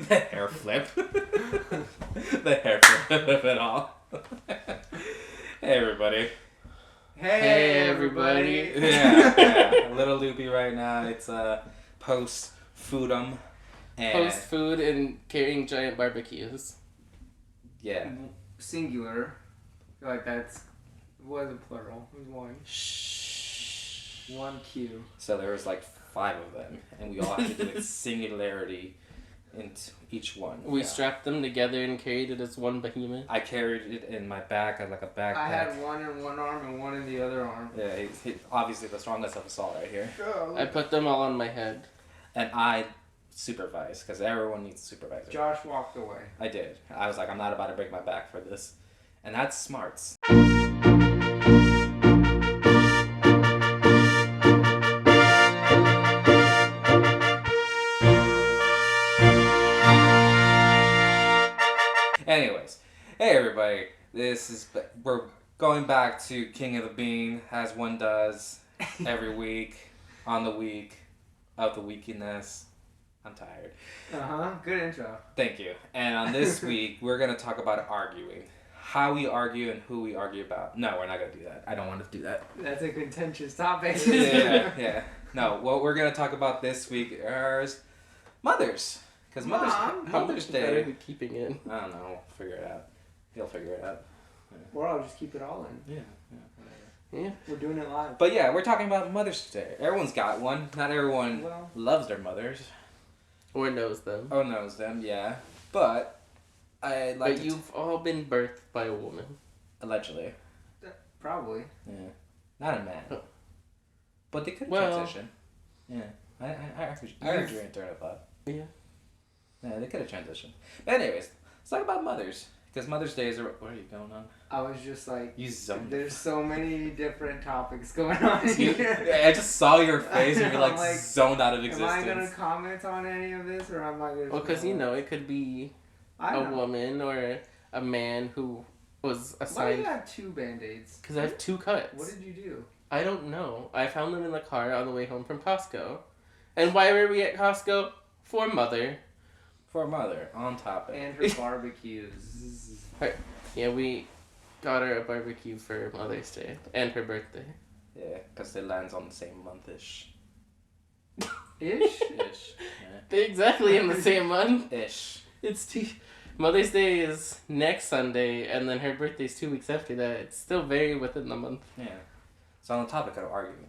The hair flip. The hair flip of it all. Hey, everybody. Hey, everybody. Yeah. A little loopy right now. It's post-foodum. Post-food and carrying giant barbecues. Yeah. Singular. I feel like that's... was a plural. It was one. Shh. One Q. So there was like 5 of them, and we all had to do it singularity into each one. We strapped them together and carried it as one behemoth. I carried it in my back as like a backpack. I had one in one arm and one in the other arm. Yeah, he's obviously the strongest of us all right here. I put them all on my head. And I supervised, because everyone needs a supervisor. Josh walked away. I did. I was like, I'm not about to break my back for this. And that's smarts. Anyways, hey everybody, we're going back to King of the Bean, as one does every week, on the week of the weekiness. I'm tired. Good intro. Thank you. And on this week, we're going to talk about arguing. How we argue and who we argue about. No, we're not going to do that. I don't want to do that. That's a contentious topic. Yeah. No, what we're going to talk about this week is mothers. Because Mother's Day. Better than keeping it. I don't know. Figure it out. He'll figure it out. Yeah. Or I'll just keep it all in. Yeah, whatever. Yeah. We're doing it live. But yeah, we're talking about Mother's Day. Everyone's got one. Not everyone loves their mothers. Or knows them. Or knows them, yeah. But I like. But you've all been birthed by a woman. Allegedly. Probably. Yeah. Not a man. Oh. But they could transition. Yeah. I heard your internal thought. Yeah. Yeah, they could have transitioned. But anyways, let's talk about mothers. Because Mother's Day is... What are you going on? I was just like... You zoned. There's so many different topics going on here. I just saw your face and you're like zoned out of existence. Am I going to comment on any of this or am I going to... Well, because, it could be a woman or a man who was assigned... Why do you have 2 Band-Aids? Because I have 2 cuts. What did you do? I don't know. I found them in the car on the way home from Costco. And why were we at Costco? For Mother. For Mother, on topic. And her barbecues. Yeah, we got her a barbecue for Mother's Day. And her birthday. Yeah, because it lands on the same month-ish. Ish? Ish. Yeah. They're exactly in the same month. Ish. Mother's Day is next Sunday, and then her birthday's 2 weeks after that. It's still very within the month. Yeah. So on the topic of arguing.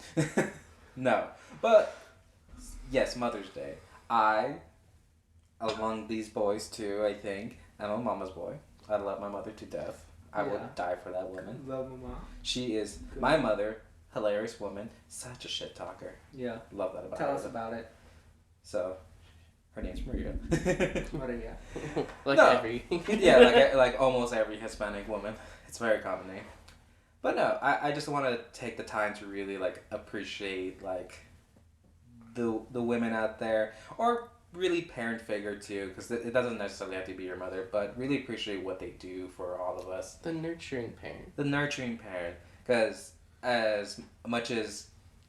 No. But, yes, Mother's Day. Among these boys too, I think. I'm a mama's boy. I love my mother to death. I would die for that woman. Love my mom. She is my mother, hilarious woman, such a shit talker. Yeah. Love that about her. Tell us about it. So, her name's Maria. What are you? Every. Yeah, like almost every Hispanic woman. It's a very common name. But no, I just want to take the time to really appreciate the women out there, or really parent figure too, because it doesn't necessarily have to be your mother, but really appreciate what they do for all of us. The nurturing parent. The nurturing parent, because as much as,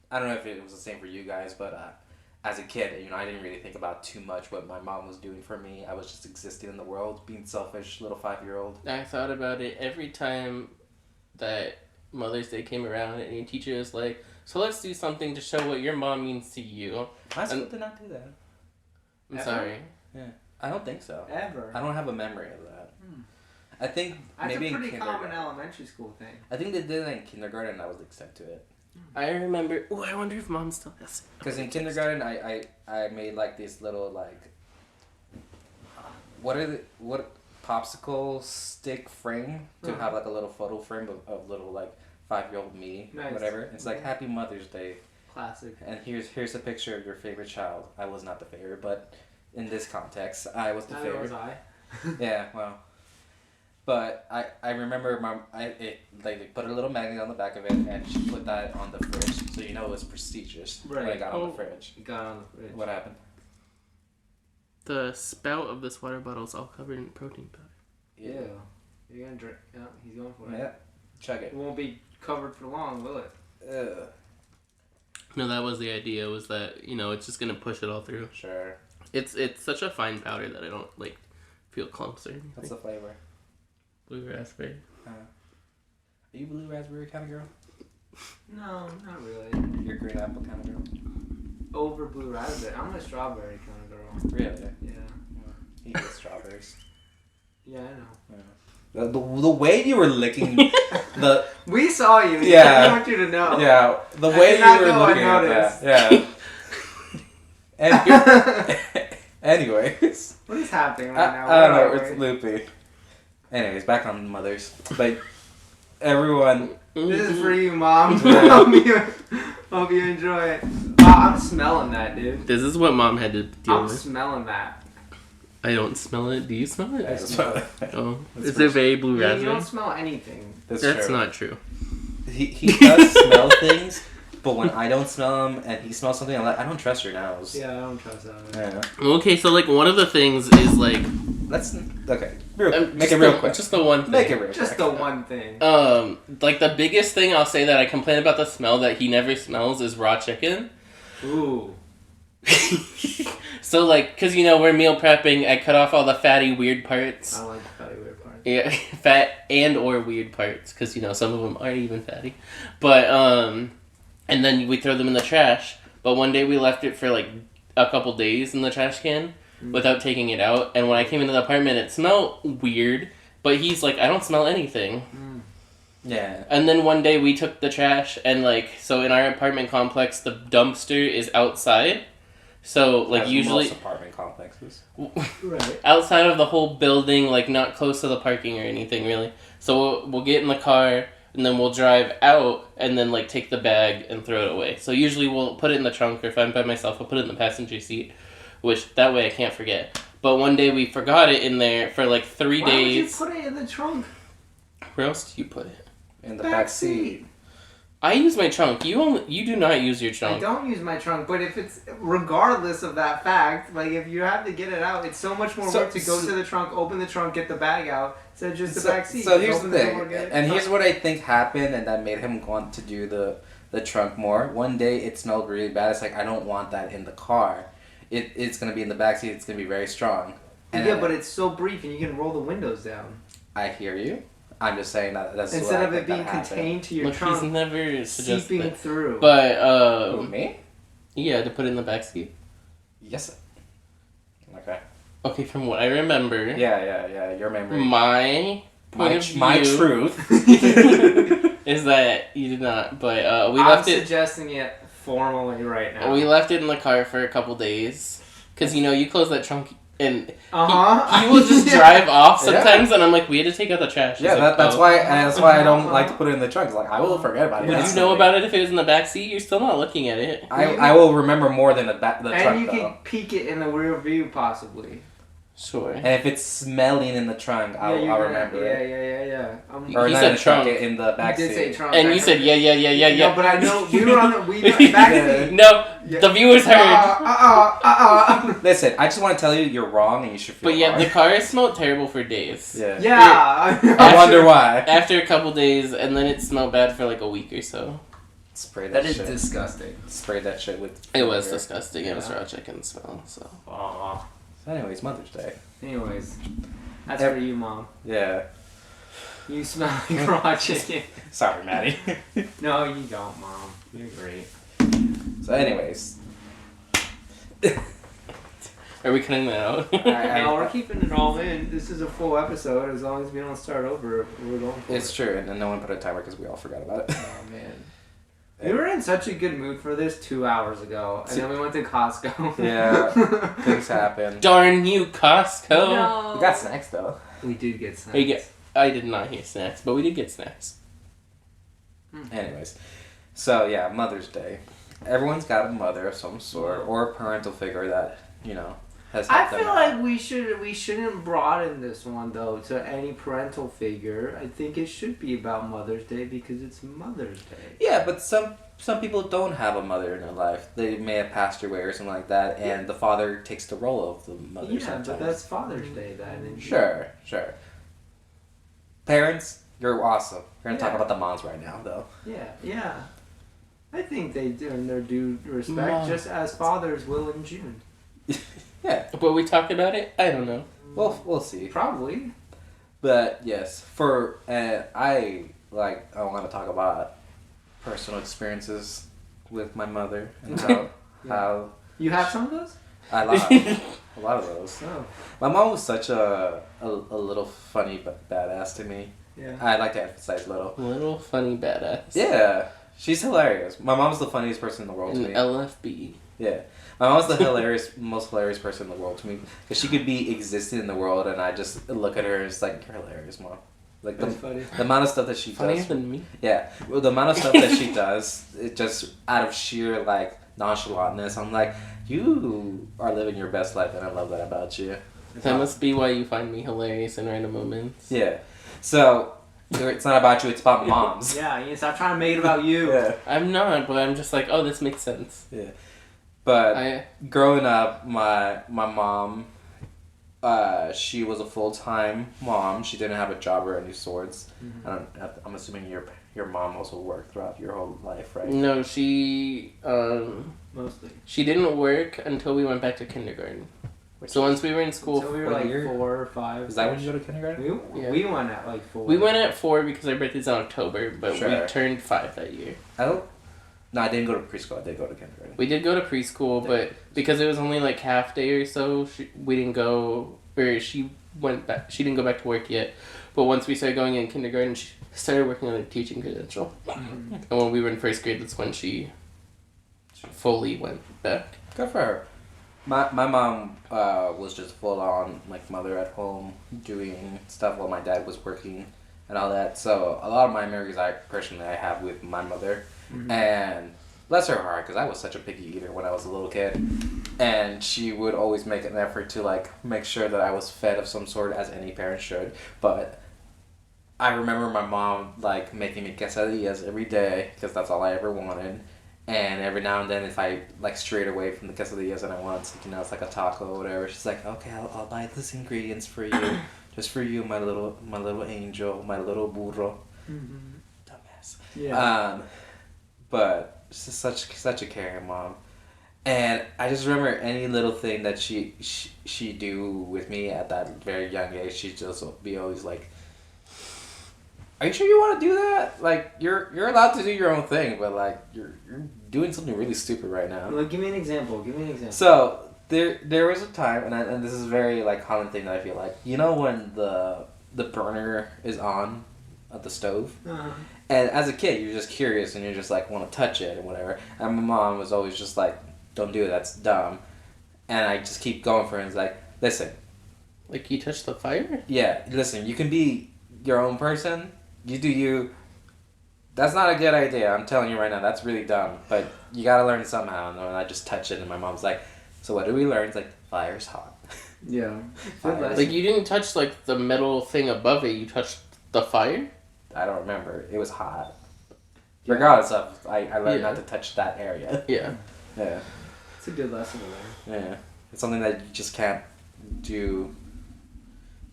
I don't know if it was the same for you guys, but as a kid, I didn't really think about too much what my mom was doing for me. I was just existing in the world, being selfish, little 5-year-old. I thought about it every time that Mother's Day came around, and your teacher was like, so let's do something to show what your mom means to you. My school did not do that. I'm sorry. Yeah, I don't think so. Ever. I don't have a memory of that. I think that's maybe a pretty in common elementary school thing. I think they did it in kindergarten, and I was sent to it. I remember. Oh, I wonder if Mom still has it. Because in kindergarten, I made this little what popsicle stick frame to have a little photo frame of little 5-year-old me, nice. Whatever. It's Happy Mother's Day. Classic. And here's a picture of your favorite child. I was not the favorite, but in this context, I was the favorite. Was I. Yeah, well. But I remember Mom, they put a little magnet on the back of it, and she put that on the fridge, so it was prestigious when it got on the fridge. It got on the fridge. What happened? The spout of this water bottle is all covered in protein powder. Yeah. You're gonna drink. Yeah, he's going for it. Yeah. Chug it. It won't be covered for long, will it? Ugh. No, that was the idea, was that, it's just going to push it all through. Sure. It's such a fine powder that I don't like feel clumps or anything. What's the flavor? Blue raspberry. Are you blue raspberry kind of girl? No, not really. You're a green apple kind of girl? Over blue raspberry. I'm a strawberry kind of girl. Really? Yeah. He eats strawberries. Yeah, I know. Yeah. The way you were licking the We saw you. Yeah. I want you to know. yeah the I way did you not were know I looking at noticed. that yeah. Anyways, What is happening right now? I don't know. Where are It's we? loopy. Anyways, back on mothers, but everyone. This is for you, Mom. Yeah. Hope you enjoy it. Wow, I'm smelling that, dude. This is what Mom had to deal I'm with. smelling that. I don't smell it. Do you smell it? I smell it. Oh, That's is pretty- it very blue You raspberry? don't smell anything. That's That's true. not true. He does smell things, but when I don't smell them and he smells something, I'm like, I don't trust your nose. Yeah, I don't trust that. Yeah. Okay, so like one of the things is like Let's okay. Make just it real the- quick. Just the one thing. Make it real Just quick. the one thing. Like the biggest thing I'll say that I complain about the smell that he never smells is raw chicken. Ooh. So like, cause we're meal prepping, I cut off all the fatty weird parts. I don't like the fatty weird part. Yeah, fat and or weird parts, cause some of them aren't even fatty. But and then we throw them in the trash. But one day we left it for like a couple days in the trash can without taking it out. And when I came into the apartment, it smelled weird. But he's like, I don't smell anything. Yeah. And then one day we took the trash and so in our apartment complex, the dumpster is outside. So As usually most apartment complexes. Right. outside of the whole building, not close to the parking or anything really. So we'll get in the car and then we'll drive out and then take the bag and throw it away. So usually we'll put it in the trunk, or if I'm by myself, I'll put it in the passenger seat, which that way I can't forget. But one day we forgot it in there for 3 Why days. would you put it in the trunk? Where else do you put it? In the back seat. I use my trunk. You do not use your I trunk. don't use my trunk, but if it's regardless of that fact, if you have to get it out, it's so much more work to go to the trunk, open the trunk, get the bag out, instead of just the back seat. So Just here's the open thing, door, get it and out. here's what I think happened, and that made him want to do the trunk more. One day it smelled really bad. It's I don't want that in the car. It's gonna be in the back seat. It's gonna be very strong. And Yeah, but it's so brief, and you can roll the windows down I hear you. I'm just saying that's instead what of I it think being that happened. contained to your Look, he's trunk, never suggested seeping that. through. But Who, me? yeah, to put it in the back seat. Yes. Okay. Okay, from what I remember, Yeah. Your memory. my point of view my truth. is that you did not. But we I'm left it. suggesting it formally right now. We left it in the car for a couple days because you close that trunk and Uh-huh. he will just Yeah. drive off Yeah. sometimes, and I'm like, we had to take out the trash. He's Yeah, like, that's "Oh." why I don't like to put it in the trunk. It's I will forget about it. Would you know about it if it was in the back seat? You're still not looking at it. I will remember more than the And trunk you though. can peek it in the rear view, possibly. Sure. And if it's smelling in the trunk, I'll remember it. Yeah. Or He not said in the trunk, trunk. in the back You did say seat. trunk. And I you said heard- yeah. No, but I know we were on the back seat. No, Yeah. the viewers heard. Listen, I just want to tell you, you're wrong, and you should feel But yeah, wrong. the car smelled terrible for days. Yeah. Yeah. I wonder why. After a couple days, and then it smelled bad for a week or so. Spray that, That is shit. disgusting. Spray that shit with. It was vinegar. disgusting. It was Yeah. raw chicken smell. So Aw. So anyways, Mother's Day. Anyways, that's for you, Mom. Yeah. You smell like raw chicken. Sorry, Maddie. No, you don't, Mom. You're great. So anyways. are we cutting that out? No, we're keeping it all in. This is a full episode. As long as we don't start over, we're going for It's it. true, and then no one put a timer because we all forgot about it. Oh, man. We were in such a good mood for this 2 hours ago, and then we went to Costco. Yeah, things happen. Darn you, Costco! No. We got snacks though. We did get snacks. Hey, I did not hear snacks, but we did get snacks. Anyways, so yeah, Mother's Day. Everyone's got a mother of some sort or a parental figure that has. I helped them feel out. like we shouldn't broaden this one though to any parental figure. I think it should be about Mother's Day because it's Mother's Day. Yeah, but some people don't have a mother in their life. They may have passed away or something like that, and the father takes the role of the mother Yeah, sometimes. but that's Father's Day then. And Sure. Parents, you're awesome. We're gonna talk Yeah. about the moms right now, though. Yeah. I think they do in their due respect, Mom. just as fathers will in June. Yeah. But we talk about it? I don't know. Well, we'll see. Probably. But yes, I want to talk about personal experiences with my mother and how You have some of those? a lot of those. Oh. My mom was such a little funny but badass to me. Yeah. I like to emphasize little. Little funny badass. Yeah, she's hilarious. My mom's the funniest person in the world to An me. LFB. Yeah, my mom's the most hilarious person in the world to me because she could be existing in the world, and I just look at her and it's like, you're hilarious, mom. Like That's funny. the amount of stuff that she Funnier does. than me. Yeah, well, the amount of stuff that she does, it just out of sheer like nonchalantness. I'm like, you are living your best life, and I love that about you. That must be why you find me hilarious in random moments. Yeah, so it's not about you; it's about moms. Yeah, you stop trying to make it about you. Yeah, I'm not, but I'm just like, oh, this makes sense. yeah. But growing up, my mom, she was a full-time mom. She didn't have a job or any sorts. Mm-hmm. I'm assuming your mom also worked throughout your whole life, right? No, she Mostly. she didn't work until we went back to kindergarten. So once we were in school, So we were what like year? 4 or 5. Is that when you go to kindergarten? We went at like 4. we went at 4 because our birthday's in October, but Sure. we turned 5 that year. No, I didn't go to preschool. I did go to kindergarten. We did go to preschool, but because it was only like half day or so, we didn't go, or she went back. She didn't go back to work yet. But once we started going in kindergarten, she started working on a teaching credential. Mm-hmm. And when we were in first grade, that's when she fully went back. Good for her. My mom was just full on like mother at home doing stuff while my dad was working and all that. So a lot of my memories I have with my mother. Mm-hmm. And bless her heart, because I was such a picky eater when I was a little kid, and she would always make an effort to like make sure that I was fed of some sort, as any parent should. But I remember my mom like making me quesadillas every day because that's all I ever wanted. And every now and then, if I like strayed away from the quesadillas and I wanted something else like a taco or whatever, she's like, "Okay, I'll buy these ingredients for you, just for you, my little angel, my little burro." Mm-hmm. Dumbass. Yeah. But she's such a caring mom, and I just remember any little thing that she do with me at that very young age. She'd just be always like, "Are you sure you want to do that? Like you're allowed to do your own thing, but like you're doing something really stupid right now." Well, give me an example. So there was a time, and this is a very like common thing that I feel like, you know, when the burner is on at the stove. Uh-huh. And as a kid, you're just curious and you just like want to touch it and whatever. And my mom was always just like, "Don't do it, that's dumb." And I just keep going for it. And it's like, listen. Like you touched the fire? Yeah, listen, you can be your own person. You do you. That's not a good idea. I'm telling you right now, that's really dumb. But you gotta learn somehow. And then I just touch it and my mom's like, "So what do we learn?" It's like, fire's hot. Yeah. Like you didn't touch like the metal thing above it, you touched the fire? I don't remember. It was hot. Regardless of, I learned not to touch that area. Yeah. Yeah. It's a good lesson to learn. Yeah. It's something that you just can't do.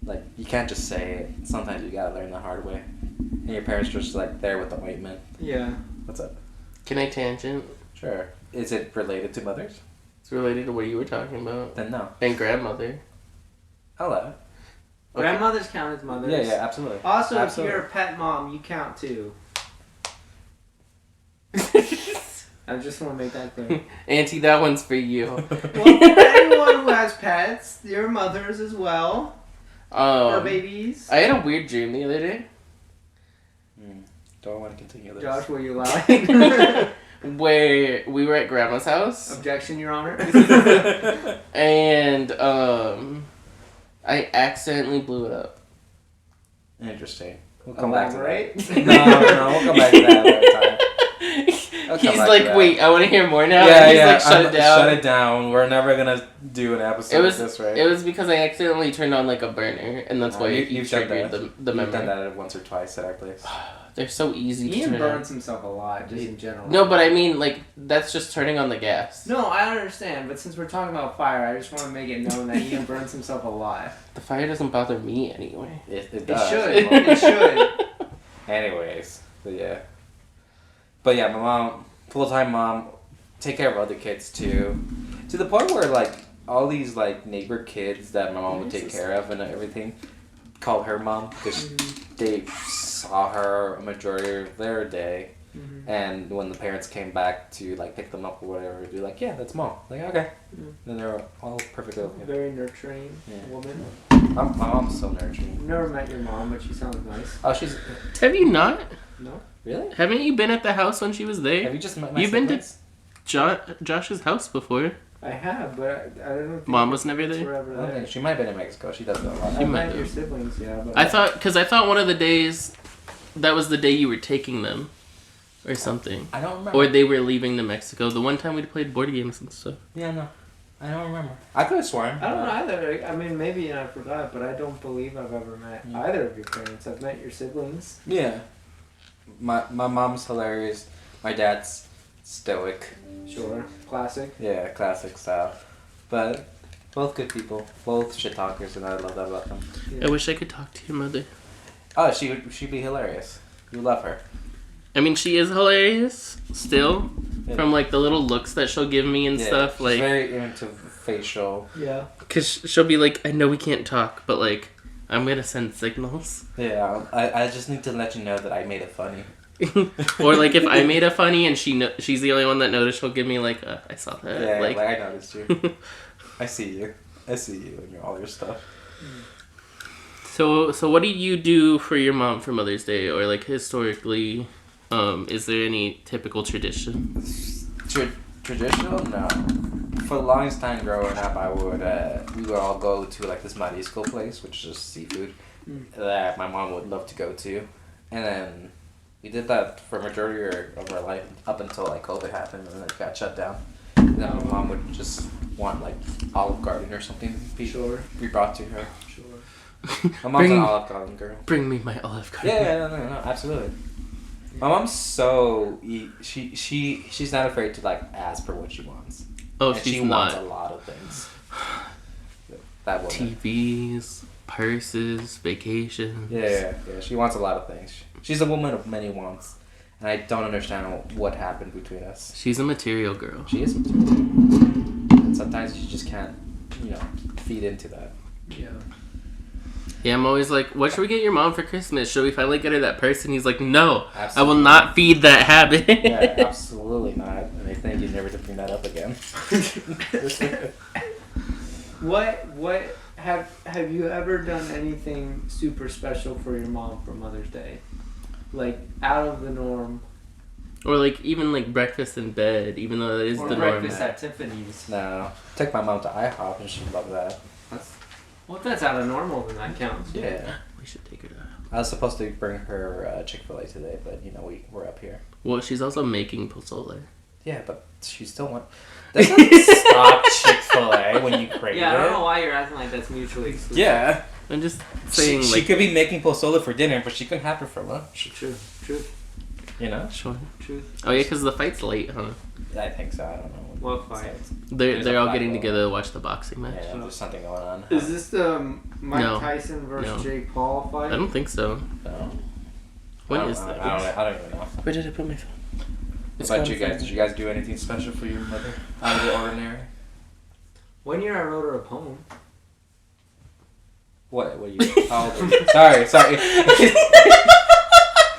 Like, you can't just say it. Sometimes you gotta learn the hard way. And your parents just like there with the ointment. Yeah. What's up? Can I tangent? Sure. Is it related to mothers? It's related to what you were talking about. Then no. And grandmother. I'll allow it. Grandmothers count as mothers. Yeah, absolutely. Also, Absolutely. if you're a pet mom, you count too. I just want to make that clear. Auntie, that one's for you. Well, for anyone who has pets, your mothers as well. Or babies. I had a weird dream the other day. Don't want to continue this. Josh, were you lying? Where we were at grandma's house. Objection, Your Honor. And I accidentally blew it up. Interesting. We'll come back to Elaborate? that. No, we'll come back to that another time. I'll come He's back like, to that. "Wait, I want to hear more now." Yeah, He's yeah. like, "Shut it down." Shut it down. We're never gonna do an episode of this, right? It was because I accidentally turned on like a burner, and that's why you've done triggered that. the You've memory. done that once or twice at our place. They're so easy to Ian turn on. burns himself a lot, just in general. No, but I mean, like, that's just turning on the gas. No, I understand, but since we're talking about fire, I just want to make it known that Ian burns himself alive. The fire doesn't bother me anyway. It It does. should. It should. Anyways, but yeah. But yeah, my mom, full-time mom, take care of other kids too. To the point where, like, all these like neighbor kids that my mom would take care of and everything called her mom because they saw her a majority of their day. And when the parents came back to like pick them up or whatever, they'd be like, yeah, that's mom. Like, okay. And they're all perfectly okay. Very nurturing woman. My mom's so nurturing. I've never met your mom, but she sounds nice. Oh, she's... Have you not? No. Really? Haven't you been at the house when she was there? Have you just met my You've siblings? been to Josh's house before. I have, but I don't think Mom was never there? were ever there. Okay, she might have been in Mexico. She does know a lot. She I might met have. your siblings, yeah. But I thought one of the days, that was the day you were taking them. Or something. I don't remember. Or they were leaving to Mexico. The one time we played board games and stuff. Yeah, no. I don't remember. I could have sworn. I don't know either. I mean, maybe I forgot, but I don't believe I've ever met either of your parents. I've met your siblings. Yeah. My mom's hilarious. My dad's stoic. Sure. Classic. Yeah, classic style. But both good people. Both shit talkers, and I love that about them. I wish I could talk to your mother. Oh, she'd be hilarious. You love her. I mean, she is hilarious still. Yeah. From like the little looks that she'll give me and stuff. She's Like, very into facial. Yeah. because she'll be like, I know we can't talk, but like, I'm gonna send signals. Yeah, I just need to let you know that I made it funny. Or like if I made a funny and she's the only one that noticed, she'll give me like, I saw that. Yeah, like I noticed you. I see you and all your stuff. So what do you do for your mom for Mother's Day, or like historically? Is there any typical tradition? Traditional? No. For the longest time growing up, we would all go to like this marisco place, which is just seafood that my mom would love to go to, and then we did that for a majority of our life up until like COVID happened and it got shut down. And then my mom would just want like Olive Garden or something to be brought to her. Sure. My mom's an Olive Garden girl. Bring me my Olive Garden. Yeah, no, absolutely. My mom's so she's not afraid to like ask for what she wants. Oh, and she's she not. wants a lot of things. That woman. TVs, purses, vacations. Yeah. She wants a lot of things. She's a woman of many wants, and I don't understand what happened between us. She's a material girl. She is material, and sometimes you just can't, feed into that. Yeah. Yeah, I'm always like, what should we get your mom for Christmas? Should we finally get her that purse? And he's like, no, Absolutely. I will not feed that habit. Yeah, absolutely not. And I thank you never to bring that up again. What have you ever done anything super special for your mom for Mother's Day? Like out of the norm? Or like even like breakfast in bed, even though that is Or the norm. breakfast at Tiffany's? No. Took my mom to IHOP and she loved that. Well, if that's out of normal, then that counts. Yeah. We should take her to. I was supposed to bring her Chick-fil-A today, but we're up here. Well, she's also making pozole. Yeah, but she still wants. Doesn't stop Chick-fil-A when you crave Yeah, I it. don't know why you're acting like that's mutually exclusive. Yeah. I'm just saying, She like, could be making pozole for dinner, but she couldn't have it for lunch. Truth. sure. Truth. Oh yeah, because the fight's late, huh? I think so. I don't know. What fight? There's They're a all fight getting going together to watch the boxing match. Yeah, there's something going on. Is this the Mike No. Tyson versus No. Jake Paul fight? I don't think so. No. When I is don't- that? I don't even know. Where did I put my phone? What about you guys? Did you guys do anything special for your mother? Out of the ordinary? One year I wrote her a poem. What are you? How old are you? Sorry.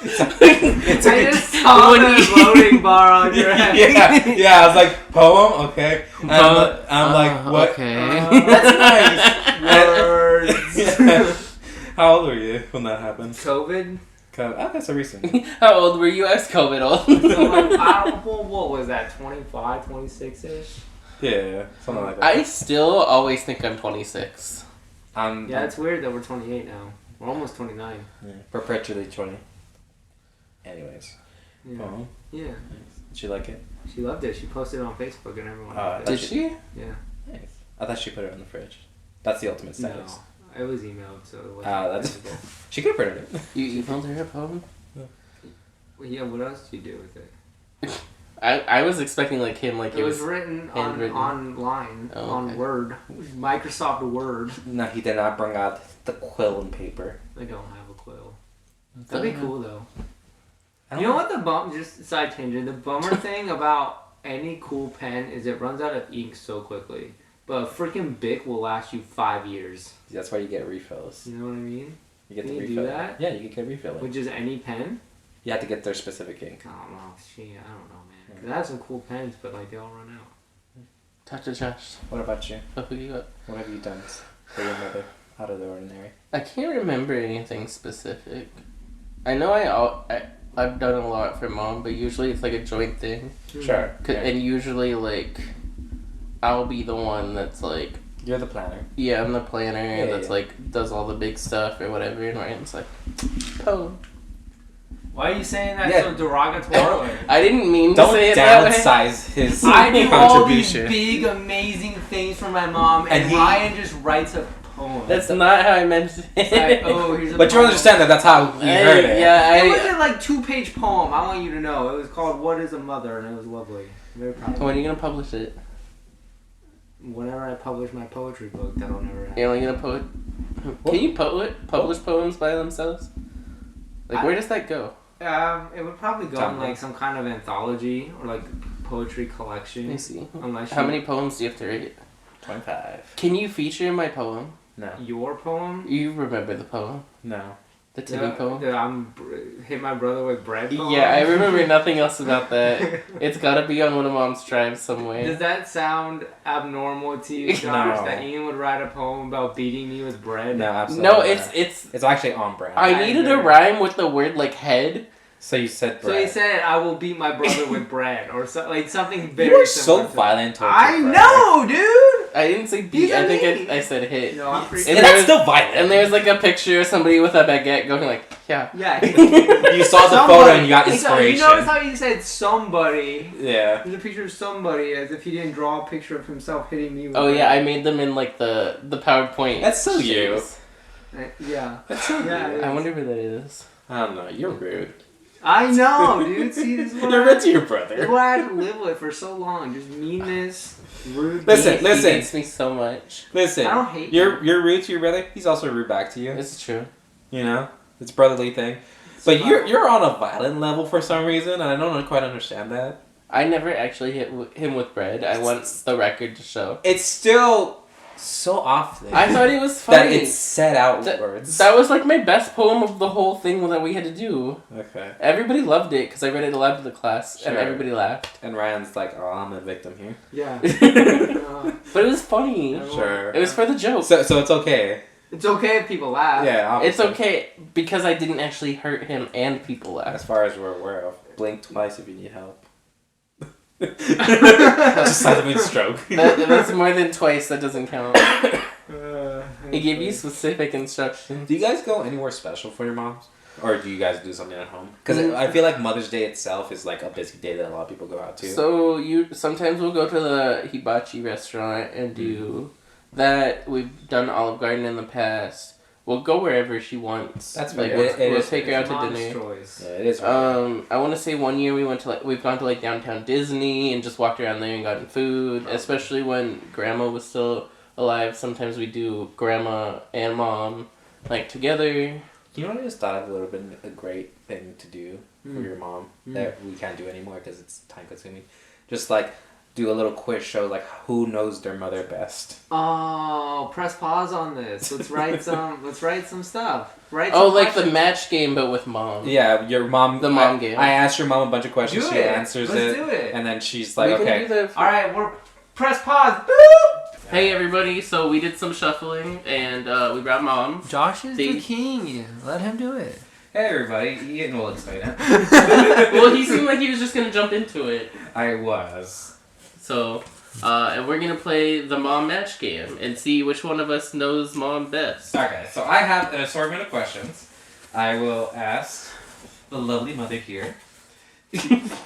It's I just saw When the you- loading bar on your head. yeah. I was like, poem, okay. And I'm like, what? Okay. That's nice. Words. How old were you when that happened? COVID. That's a recent. How old were you as COVID old? So like, what was that? 25, 26-ish? Yeah, something like that. I still always think I'm 26. Yeah, it's weird that we're 28 now. We're almost 29. Yeah, perpetually 20. Anyways. Yeah. Poem. Yeah. Did you like it? She loved it. She posted it on Facebook and everyone loved Did it. she? Yeah. Nice. I thought she put it in the fridge. That's the ultimate status. No, it was emailed, so it wasn't. That's. visible. She could have printed it. You emailed her a poem? Well, yeah, what else did you do with it? I was expecting like him like It was written handwritten. online Oh, on okay. Word, Microsoft Word. No, he did not bring out the quill and paper. I don't have a quill. That'd be cool though. I You know what the just side tangent, the bummer thing about any cool pen is it runs out of ink so quickly. but a freaking Bic will last you 5 years. That's why you get refills. You know what I mean? You get Can the you refill. do that? Yeah, you can get refill. With just any pen? You have to get their specific ink. I don't know. Shit, I don't know, man. 'Cause I have some cool pens, but like they all run out. Talk to Josh. What about you? What have you got? What have you done for your mother out of the ordinary? I can't remember anything specific. I know I've done a lot for mom, but usually it's like a joint thing. Sure. Yeah. And usually like I'll be the one that's like, You're the planner. yeah, I'm the planner that's yeah. like does all the big stuff or whatever, and Ryan's like, poem. Why are you saying that Yeah. so derogatory? I didn't mean to Don't say it that way. downsize his I do all these contribution. big, amazing things for my mom, and And he- Ryan just writes a poem. That's not how I meant it. It's like, oh, here's a But you poem. understand that that's how we heard it. Yeah, It was a like 2-page poem. I want you to know. It was called "What Is a Mother," and it was lovely. I'm very proud of When it. are you gonna publish it? Whenever I publish my poetry book, that'll never happen. You're only gonna Can you publish poems by themselves? Like, where does that go? It would probably go in like some kind of anthology or like poetry collection. Let me see. Unless How you- many poems do you have to write? 25. Can you feature my poem? No. Your poem? You remember the poem? No. The Timmy poem? Hit my brother with bread poem? Yeah, I remember nothing else about that. It's gotta be on one of Mom's drives somewhere. Does that sound abnormal to you, Josh? No. That Ian would write a poem about beating me with bread? No, absolutely. No, not. it's. It's actually on brand. I needed a rhyme with the word like head. So you said So he said, "I will beat my brother with bread," or so, like something very. You are so similar to violent towards I your know, dude. I didn't say beat. These are I think me. I said hit. No, I'm pretty. And And that's there's- still violent. And there's like a picture of somebody with a baguette going like, yeah. Yeah. You saw the photo and you got You inspiration. notice how you said somebody? Yeah. There's a picture of somebody as if he didn't draw a picture of himself hitting me with Oh bread. yeah, I made them in like the PowerPoint. That's so you. shapes. Yeah. That's so Yeah, weird. it I is. wonder where that is. I don't know. You're rude. I know, dude. See, this is what You're I, rude to your this is brother. what I had to live with for so long. Just meanness, rude. Listen, He listen. hates me so much. Listen. I don't hate You're rude to your brother. He's also rude back to you. It's true. You know, it's a brotherly thing. But you're on a violent level for some reason, and I don't quite understand that. I never actually hit him with bread. I want the record to show. It's still so often. I thought it was that funny. it's said outwards. That was like my best poem of the whole thing that we had to do. Okay. Everybody loved it because I read it aloud to the class and Sure. everybody laughed. And Ryan's like, "Oh, I'm a victim here." Yeah. But it was funny. Sure. It was for the joke. So it's okay. It's okay if people laugh. Yeah. It's obviously. okay because I didn't actually hurt him and people As laughed. far as we're aware of, blink twice if you need help. Just suddenly stroke. That's more than twice. That doesn't count. Uh, He gave you specific instructions. Do you guys go anywhere special for your moms? Or do you guys do something at home? Because I feel like Mother's Day itself is like a busy day that a lot of people go out to. So sometimes we'll go to the hibachi restaurant and do that. We've done Olive Garden in the past. We'll go wherever she wants. That's like fair. we'll It take her out to Mom's dinner. choice. Yeah, it is. I want to say one year we've gone to like downtown Disney and just walked around there and gotten food. Especially when Grandma was still alive. Sometimes we do Grandma and Mom like together. You know what I just thought of a little bit a great thing to do for your mom that we can't do anymore because it's time consuming. Just like do a little quiz show like who knows their mother best. Oh, press pause on this. Let's write some. Let's write some stuff. Write. Oh, some like the questions. match game but with Mom. Yeah, your mom. The mom game. I asked your mom a bunch of questions. Do She it. answers Let's do it. and then she's like, We can okay. do the- All right, we're press pause. Boop. Hey everybody, so we did some shuffling and we brought Mom. Josh is the the king. Let him do it. Hey everybody, Ian will explain it. Well, he seemed like he was just gonna jump into it. I was. So, and we're gonna play the Mom match game and see which one of us knows Mom best. Okay, so I have an assortment of questions. I will ask the lovely mother here.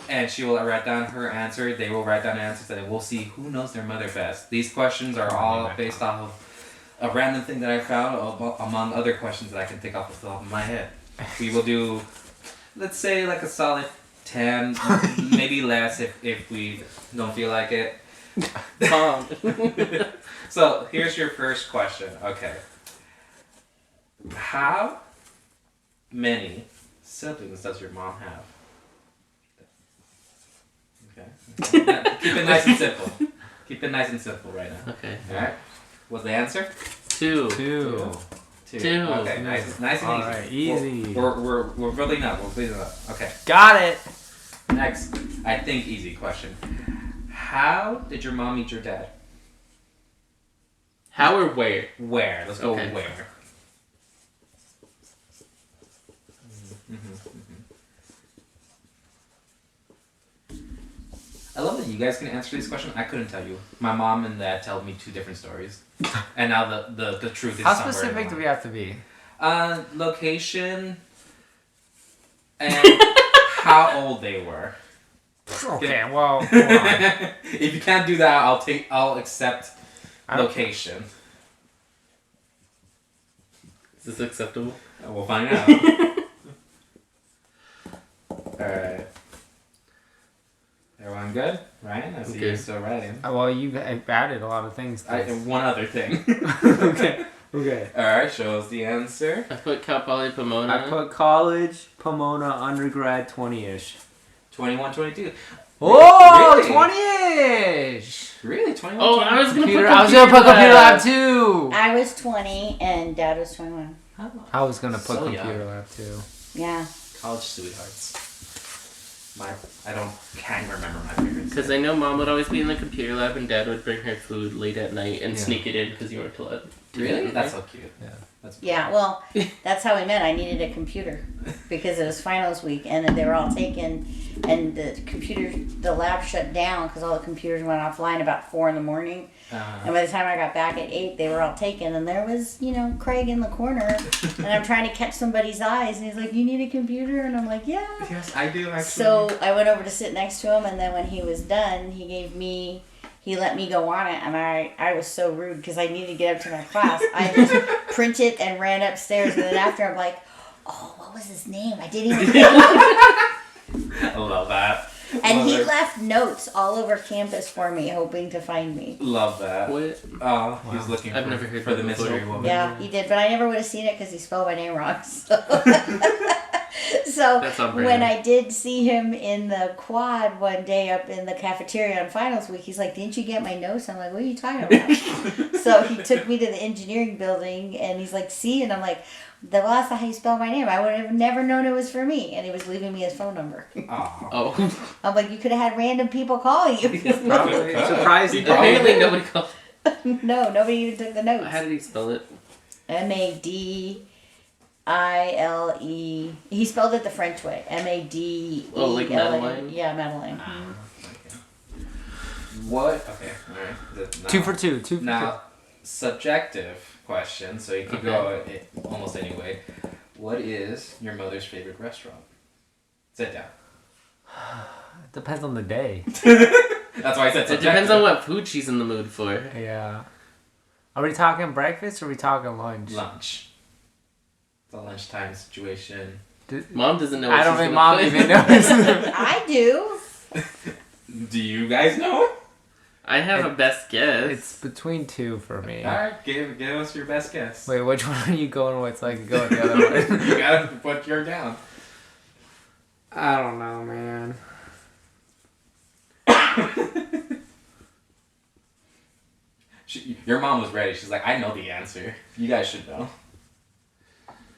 And she will write down her answer. They will write down answers, and we'll see who knows their mother best. These questions are all based off of a random thing that I found, among other questions that I can think off the top of my head. We will do, let's say, like a solid 10, maybe less if we don't feel like it. Mom. So here's your first question. Okay. How many siblings does your mom have? Okay. Keep it nice and simple. Keep it nice and simple right now. Okay. Alright. What's the answer? 2. Two. Okay, nice and easy. Alright, easy. We're building up. Okay. Got it. Next, I think easy question. How did your mom meet your dad? How or where? Where? Let's go Okay. where. I love that you guys can answer these questions. I couldn't tell you. My mom and dad tell me 2 different stories, and now the truth is How somewhere specific in do one. we have to be? Location and how old they were. Okay, well, hold on. If you can't do that, I'll accept location. Is this acceptable? We'll find out. Alright. Everyone good? Ryan? I see Okay. you're still writing. Well, you've added a lot of things to this. One other thing. Okay. Okay. Alright, show us the answer. I put Cal Poly Pomona. I put college, Pomona, undergrad, 20-ish. 21, 22. Oh, Really? 20-ish! Really? 21, Oh, 22? I was gonna Computer, put I was gonna put computer lab too. I was 20 and Dad was 21. I was gonna put So computer young. lab too. Yeah. College sweethearts. Can't remember my parents. Because I know Mom would always be in the computer lab and Dad would bring her food late at night and Yeah. sneak it in because you weren't allowed. to Really? eat That's it. so cute. Yeah. That's Yeah, well, that's how we met. I needed a computer because it was finals week and they were all taken and the lab shut down because all the computers went offline about 4 in the morning. And by the time I got back at 8, they were all taken and there was, Craig in the corner and I'm trying to catch somebody's eyes and he's like, "You need a computer?" And I'm like, "Yeah." Yes, I do actually. So I went over to sit next to him and then when he was done, he let me go on it, and I was so rude because I needed to get up to my class. I just printed and ran upstairs, and then after I'm like, "Oh, what was his name? I didn't even think." I love that. And he Love it. left notes all over campus for me, hoping to find me. Love that. What? Oh, he was looking I've for, never heard for the that before. mystery woman. Yeah, he did, but I never would have seen it because he spelled my name wrong. So That's on brand. when I did see him in the quad one day up in the cafeteria on finals week, he's like, "Didn't you get my notes?" I'm like, "What are you talking about?" So he took me to the engineering building and he's like, "See?" And I'm like, "That's not how you spell my name. I would have never known it was for me." And he was leaving me his phone number. Oh. Oh. I'm like, "You could have had random people calling you." Probably surprised you Apparently didn't. nobody called. No, nobody even took the notes. How did he spell it? Madile. He spelled it the French way. Madele. Oh, like Madeline? Yeah, Madeline. What? Okay, alright. 2 for 2. 2 for Now, subjective question, so you could go almost any way. What is your mother's favorite restaurant? Sit down. 2. It depends on the day. That's why I said It subjective. depends on what food she's in the mood for. Yeah. Are we talking breakfast or are we talking lunch? Lunch. It's a lunchtime situation. Mom doesn't know what I don't she's think gonna Mom put. even knows. I do. Do you guys know? I have a best guess. It's between 2 for me. Alright, give us your best guess. Wait, which one are you going with so I can go with the other one? You gotta put your down. I don't know, man. Your mom was ready. She's like, "I know the answer. You guys should know."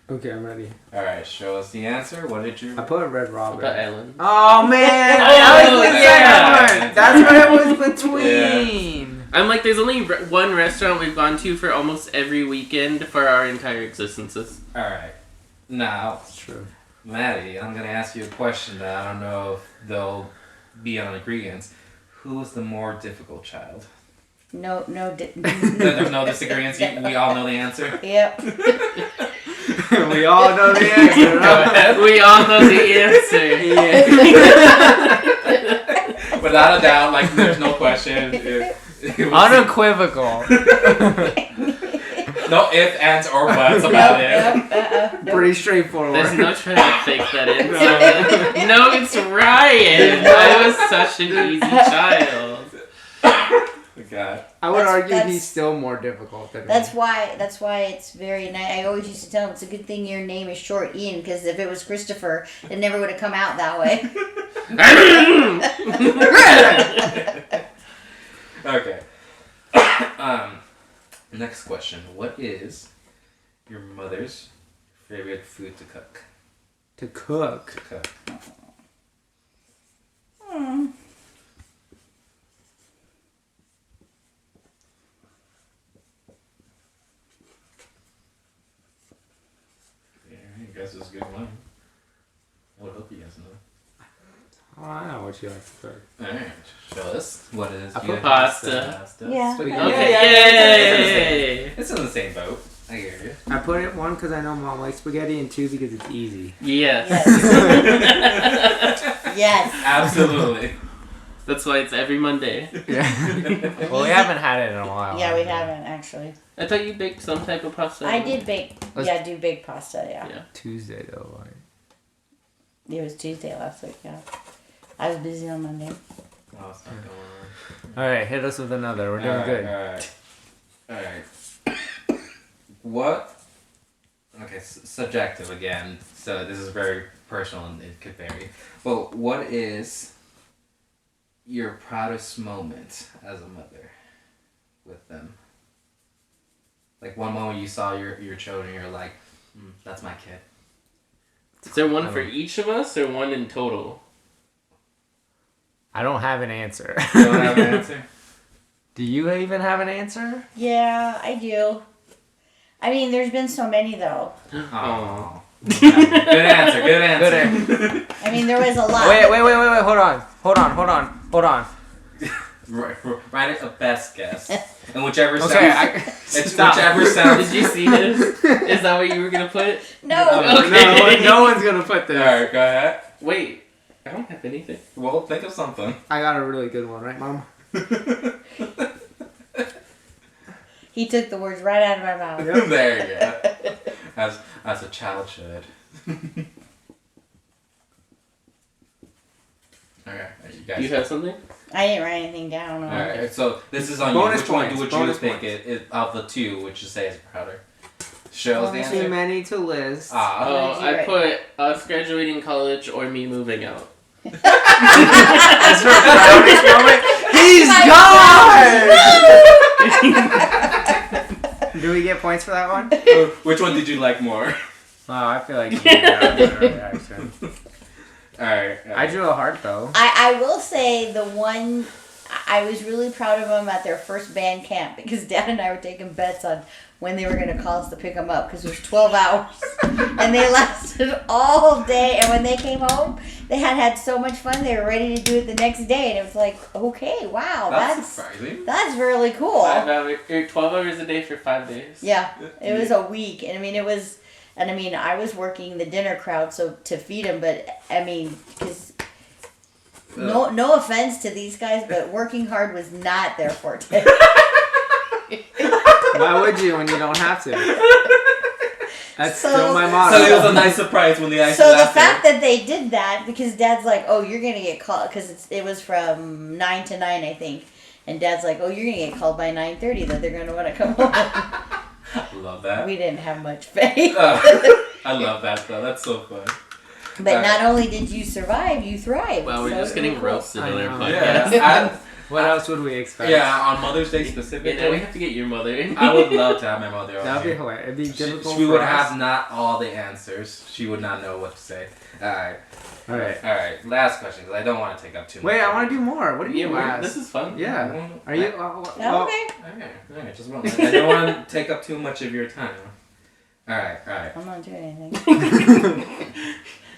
Okay, I'm ready. Alright, show us the answer. What did you... I put Red What Robin. about Ellen? Oh man! Oh, I was the yeah. second one. That's what it was between. I'm like, there's only one restaurant we've gone to for almost every weekend for our entire existences. Alright. Now, That's true. Maddie, I'm gonna ask you a question that I don't know if they'll be on agreement. Who was the more difficult child? No. There's no disagreements. We all know the answer. Yep. We all know the answer. Right? We all know the answer. Yeah. Without a doubt, like there's no question. It was Unequivocal. no ifs, ands, or buts about it. Yep. Pretty straightforward. There's no trying to fake that in. No, it's Ryan. I was such an easy child. God. I would argue that's- he's still more difficult than me. That's why it's very nice. I always used to tell him it's a good thing your name is short Ian because if it was Christopher, it never would have come out that way. Okay. Next question. What is your mother's favorite food to cook? To cook. To cook. Yeah, I guess it's a good one. I would hope you guys know. Oh, I know what you like to cook. Alright, show us. What is I you put like pasta. pasta? Yeah. Spaghetti. Okay, Yay! It's in the same boat. I hear you. I put it one because I know Mom likes spaghetti, and two because it's easy. Yes. Yes. Absolutely. That's why it's every Monday. Yeah. Well, we haven't had it in a while. Yeah, we haven't actually. I thought you baked some type of pasta. I did bake. Let's- Yeah, do bake pasta. Yeah. Yeah. Tuesday though. Right? It was Tuesday last week. Yeah. I was busy on Monday. Oh, it's not going on. All right, hit us with another. We're doing good. Alright. What? Okay, subjective again. So this is very personal and it could vary. Well, what is your proudest moment as a mother with them? Like one moment you saw your children, you're like, that's my kid. Is there one for each of us or one in total? I don't have an answer. You don't have an answer? Do you even have an answer? Yeah, I do. I mean, there's been so many though. Oh. Good answer. Good answer. I mean, there was a lot. Wait. Hold on. Write it a best guess. And whichever sounds. Okay, It's stop. whichever sounds. Did you see this? Is that what you were gonna put? No. Okay. No one's gonna put this. Alright, go ahead. Wait, I don't have anything. Well, think of something. I got a really good one, right, Mom? He took the words right out of my mouth. There you go. As a child should. Okay, you guys. You have something? I didn't write anything down. Alright, so this is on Bonus you. Which one points, would you bonus think points. it of the two, which you say is prouder? Shows the Too answer? many to list. Ah. Oh, What did you I write? put us graduating college or me moving out. That's her proudest moment. He's gone. Do we get points for that one? Which one did you like more? Oh, I feel like you got a better reaction. Alright. I drew a heart though. I will say the one I was really proud of them at their first band camp because Dad and I were taking bets on when they were going to call us to pick them up because it was 12 hours and they lasted all day, and when they came home they had so much fun they were ready to do it the next day, and it was like, okay, wow, That's surprising. that's really cool. 5 hours, or 12 hours a day for 5 days. Yeah, it was a week, and I mean I was working the dinner crowd so to feed them, but I mean because no offense to these guys, but working hard was not their forte. Why would you when you don't have to? That's So- still my So motto. it was a nice surprise when the ice So the left fact that they did that, because Dad's like, oh, you're gonna get called, because it was from 9 to 9, I think, and Dad's like, oh, you're gonna get called by 9:30 that they're gonna want to come home. I love that. We didn't have much faith, I love that though. That's so fun. but not only did you survive, you thrived. Well, we're So just getting cool. roasted I on our know. podcast. Yeah. What else would we expect? Yeah, on Mother's Day Yeah, specifically. now we have to get your mother in. I would love to have my mother on That'd be here. hilarious. It'd be difficult She for would us. have not all the answers. She would not know what to say. Alright. Alright. Alright. Last question, because I don't want to take up too much. Wait, I want to do more. What do Yeah, you ask? this is fun. Yeah. Are you? Oh, okay. Alright, just one. I don't want to take up too much of your time. Alright. I'm not doing anything.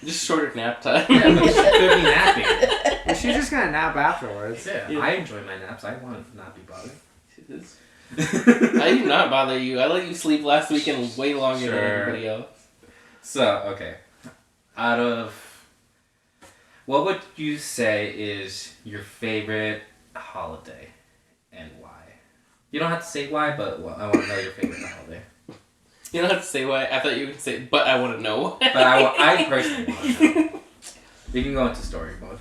Just shorter nap time. Yeah, but she could be napping. Well, she's just gonna nap afterwards. Yeah, Yeah. I enjoy my naps. I want to not be bothered. I do not bother you. I let you sleep last weekend way longer than Sure. everybody else. So, okay. Out of... What would you say is your favorite holiday and why? You don't have to say why, but I want to know your favorite holiday. You don't have to say why. I thought you would say, but I want to know. But I personally want to know. We can go into story mode.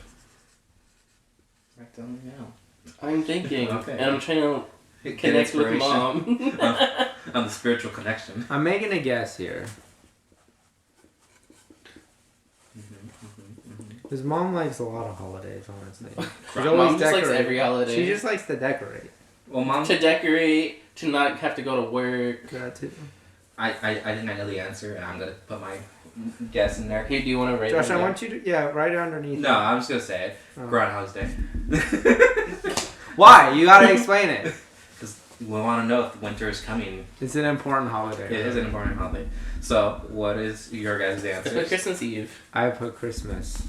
Right, tell me now. I'm thinking, Okay. and I'm trying to Get connect with inspiration Mom. on the spiritual connection. I'm making a guess here. His mom likes a lot of holidays, honestly. She's Mom just likes every holiday. She just likes to decorate. Well, Mom... To decorate, to not have to go to work. That too. I think I know the answer, and I'm going to put my guess in there. Here, do you want to write Josh, it I down? want you to... Yeah, write it underneath. No, I'm just going to say it. Oh. Groundhog's Day. Why? You gotta explain it. Because we want to know if winter is coming. It's an important holiday. It is an important holiday. So, what is your guys' I answer? put Christmas Eve. I put Christmas.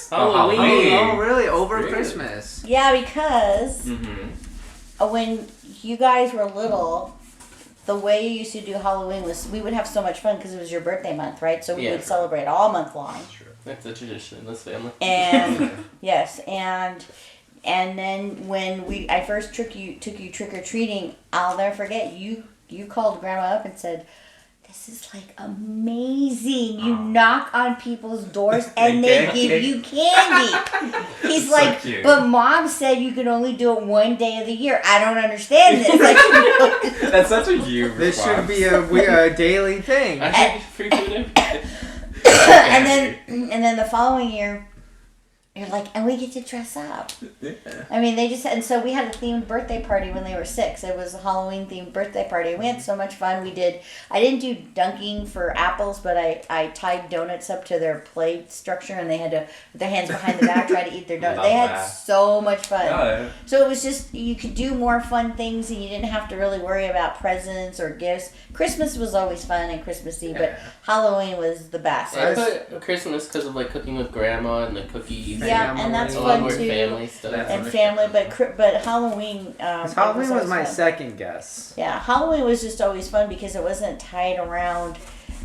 Halloween. Oh, really? Over Really? Christmas? Yeah, because Mm-hmm. when you guys were little, the way you used to do Halloween was we would have so much fun because it was your birthday month, right? So we Yeah. would celebrate all month long. That's a tradition in this family. And yes, and then when I first took you trick or treating, I'll never forget you called Grandma up and said, "This is like amazing. You knock on people's doors and they give you candy." He's So like, cute. "But Mom said you can only do it one day of the year. I don't understand this." Like, That's such a you This should response. be a daily thing. I think free food every day. and then the following year, you're like, and we get to dress up. Yeah. I mean, and so we had a themed birthday party when they were 6. It was a Halloween themed birthday party. We had so much fun. I didn't do dunking for apples, but I tied donuts up to their plate structure and they had to put their hands behind the back, try to eat their donuts. Love They had that. so much fun. Oh, yeah. So it was just, you could do more fun things and you didn't have to really worry about presents or gifts. Christmas was always fun and Christmassy, but Halloween was the best. I put Christmas because of like cooking with grandma and the cookies. Yeah, and that's a lot fun more too. family stuff. That's And understandable. family, but Halloween. Halloween was always my fun. second guess. Yeah, Halloween was just always fun because it wasn't tied around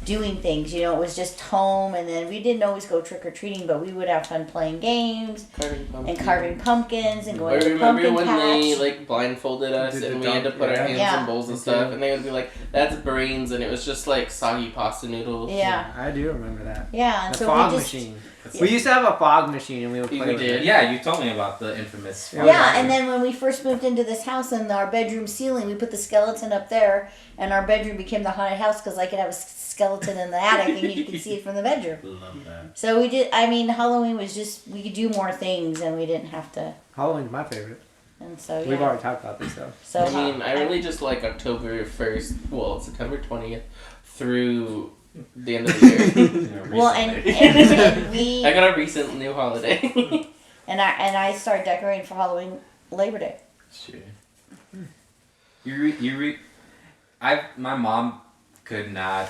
doing things. It was just home, and then we didn't always go trick or treating, but we would have fun playing games and carving pumpkins and I going to the remember pumpkin when patch. they like blindfolded us Did the and we had to dump- put our yeah. hands Yeah. in bowls and They stuff, did. and they would be like, "That's brains," and it was just like soggy pasta noodles. Yeah, I do remember that. yeah, and The so fog we just. machine. Yeah. We used to have a fog machine and we would play We with did. it. Yeah, you told me about the infamous. Yeah. Yeah, and then when we first moved into this house and our bedroom ceiling, we put the skeleton up there, and our bedroom became the haunted house because I could have a skeleton in the attic and you could see it from the bedroom. Love that. So we did. I mean, Halloween was just we could do more things and we didn't have to. Halloween's my favorite. And so yeah. We've already talked about this though. So I mean, I really just like October 1st, well, September 20th through the end of the year. well, and we I got a recent new holiday. and I started decorating for Halloween Labor Day. Sure. My mom could not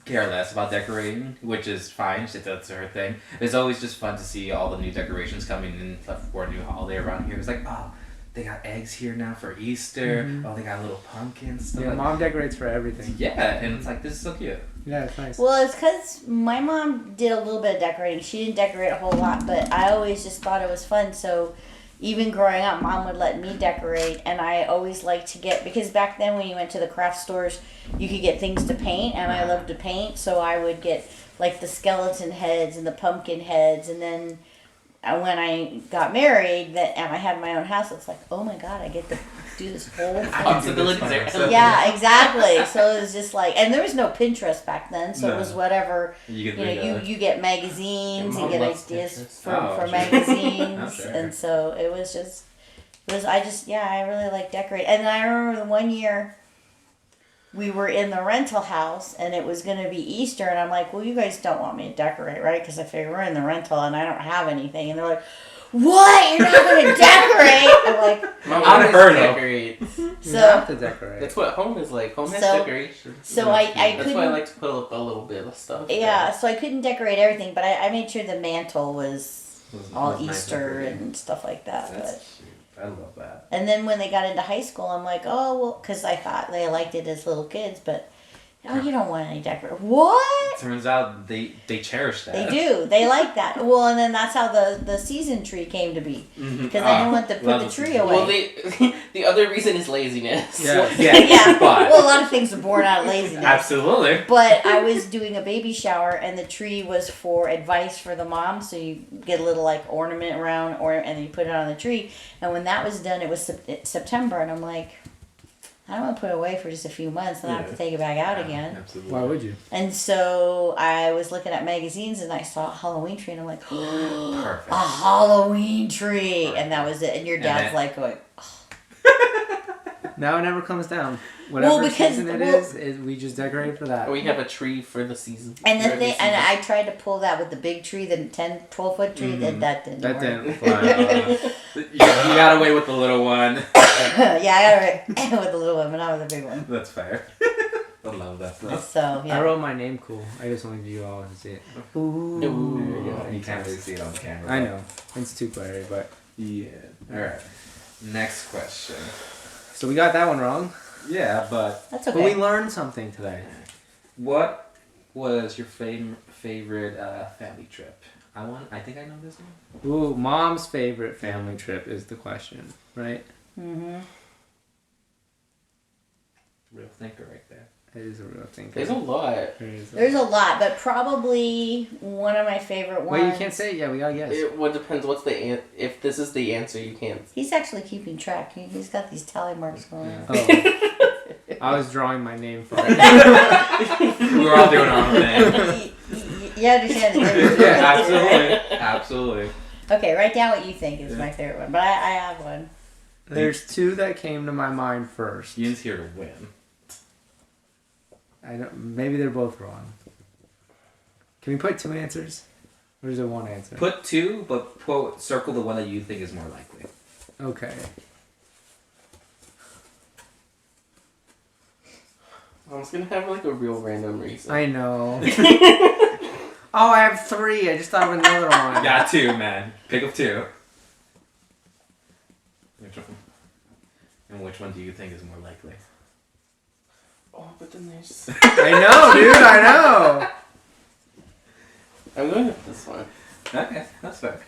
care less about decorating, which is fine. That's her thing. It's always just fun to see all the new decorations coming in for a new holiday around here. It's like, oh, they got eggs here now for Easter. Mhm. Oh, they got little pumpkins. Stuff Yeah, like mom decorates for everything. Yeah, and it's like, this is so cute. Yeah, it's nice. Well, it's because my mom did a little bit of decorating. She didn't decorate a whole lot, but I always just thought it was fun. So even growing up, Mom would let me decorate, and I always liked to get, because back then when you went to the craft stores, you could get things to paint, and I loved to paint, so I would get like the skeleton heads and the pumpkin heads, and then when I got married, and I had my own house, it's like, oh my god, I get to do this whole thing. Possibilities are endless. Yeah, exactly. So it was just like, and there was no Pinterest back then, so No. it was whatever. You could You get magazines Yeah, and Mom get loves ideas Pinterest. for Oh, sure. magazines, Oh, sure. and so I really like decorate. And I remember the one year we were in the rental house and it was going to be Easter, and I'm like, well, you guys don't want me to decorate, right? Because I figure we're in the rental and I don't have anything, and they're like, what? You're not going to decorate? I'm like, Mom Unheard always of. decorates. You so have to decorate. That's what home is like. Home has So- decorations. so I That's couldn't. why I like to put up a little bit of stuff. Yeah, so I couldn't decorate everything, but I made sure the mantle was all Was nice Easter decorating. and stuff like that. But That's cute. I love that. and then when they got into high school, I'm like, oh well, because I thought they liked it as little kids, but oh, you don't want any decoration. What? Turns out they cherish that. They do. They like that. Well, and then that's how the season tree came to be, Mhm. because I didn't want to put love the the tree season. away. Well, the other reason is laziness. Yeah. yeah. but Well, a lot of things are born out of laziness. absolutely. But I was doing a baby shower, and the tree was for advice for the mom. So you get a little like ornament around, and then you put it on the tree. And when that was done, it was September, and I'm like, I don't want to put it away for just a few months and I have to take it back out again. Absolutely. Why would you? And so I was looking at magazines and I saw a Halloween tree and I'm like, Perfect. a Halloween tree. And that was it. And your dad's then- like going, Now it never comes down. Whatever because- season it is, we just decorate for that. We have a tree for the season. and the For thing, every and season. I tried to pull that with the big tree, the 10, 12 foot tree, and that didn't That work. didn't fly. You got away with the little one. Yeah, I got it with the little one, but not with the big one. That's fair. I love that stuff. So, yeah. I wrote my name cool. I just wanted you all to see it. Ooh. You can't really see it on the camera. I know. It's too blurry, but... Yeah. Alright. Next question. So we got that one wrong. Yeah, but That's But okay. we learned something today. what was your favorite family trip? I think I know this one. Ooh, mom's favorite family trip is the question, right? Mm-hmm. Real thinker right there. It is a real thing. There's a lot. There's a lot, but probably one of my favorite ones. Wait, you can't say it yet. We gotta guess. It what depends. What's the if this is the answer, you can't. He's actually keeping track. He's got these tally marks going on. Oh. I was drawing my name for it. We were all doing our own thing. You understand the difference? Yeah, absolutely. Absolutely. Okay, write down what you think is my favorite one, but I have one. There's two that came to my mind first. Yin's here to win. I don't. Maybe they're both wrong. Can we put two answers? Or is it one answer? Put two, but circle the one that you think is more likely. Okay. I was gonna have like a real random reason. I know. Oh, I have three. I just thought of another one. Got two, man. Pick up two. Which one? And which one do you think is more likely? Oh, but then there's. I know, dude. I know. I'm going with this one. Okay, that's fair.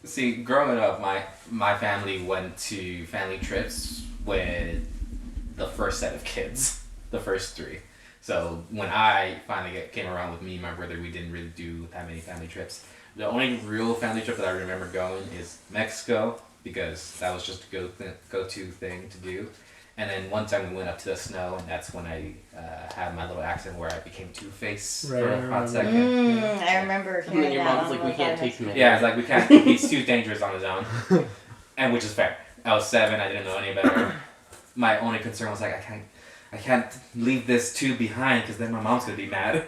See, growing up, my family went to family trips with the first set of kids, the first three. So when I finally came around with me and my brother, we didn't really do that many family trips. The only real family trip that I remember going is Mexico, because that was just a go-to thing to do. And then one time we went up to the snow, and that's when I had my little accident where I became Two-Face for a hot second. I remember And hearing then your that mom's on like, the we can't podcast. take him. Yeah, it's like we can't. He's too dangerous on his own, and which is fair. I was 7. I didn't know any better. My only concern was like I can't leave this tube behind because then my mom's gonna be mad.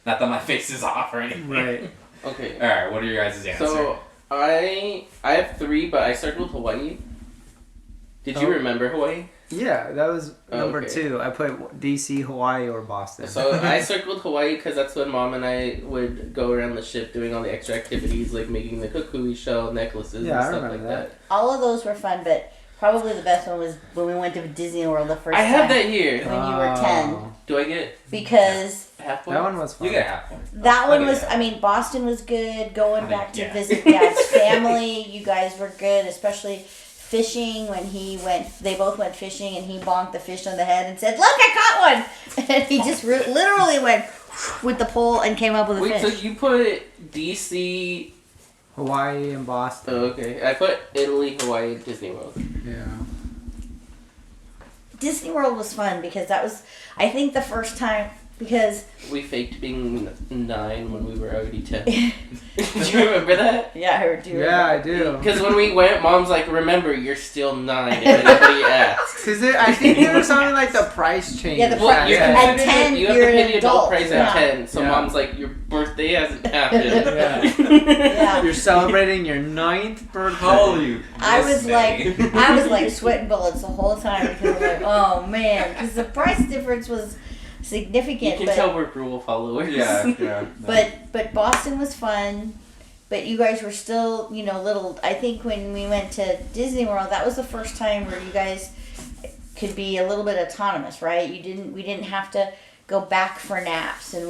Not that my face is off or anything. Right. Okay. All right. What are your guys' answers? So I have 3, but I started with Hawaii. Did you Oh. remember Hawaii? Yeah, that was number Okay. 2. I put DC, Hawaii, or Boston. So I circled Hawaii because that's when Mom and I would go around the ship doing all the extra activities, like making the kukui shell necklaces Yeah, and I stuff remember like that. that. All of those were fun, but probably the best one was when we went to Disney World the first I time. have that here. When you were 10. Do I get Because half one? That one was fun. You get a half point. that one Okay, was, yeah. I mean, Boston was good. Going back to yeah. visit Dad's family, you guys were good, especially fishing when he went, they both went fishing and he bonked the fish on the head and said, "Look, I caught one!" And he just literally went with the pole and came up with a Wait, so fish. you put DC... Hawaii and Boston. Oh, okay. I put Italy, Hawaii, Disney World. Yeah. Disney World was fun because that was, I think, the first time, because We faked being 9 when we were already 10. Do you remember that? yeah, I do. Yeah, I do. Because when we went, Mom's like, remember, you're still 9 if anybody asks. Because I think there was something like the price change. Yeah, the Well, price- you're At considered- 10, you have you're to pay an the adult adult, price yeah. at 10. So Yeah. Mom's like, your birthday hasn't happened. Yeah. Yeah. You're celebrating your 9th birthday. How old are you? I was listening? like sweating bullets the whole time because I'm like, oh man, because the price difference was You significant. can but tell we're rule followers. Yeah. but Boston was fun. But you guys were still, little. I think when we went to Disney World, that was the first time where you guys could be a little bit autonomous, right? We didn't have to go back for naps, and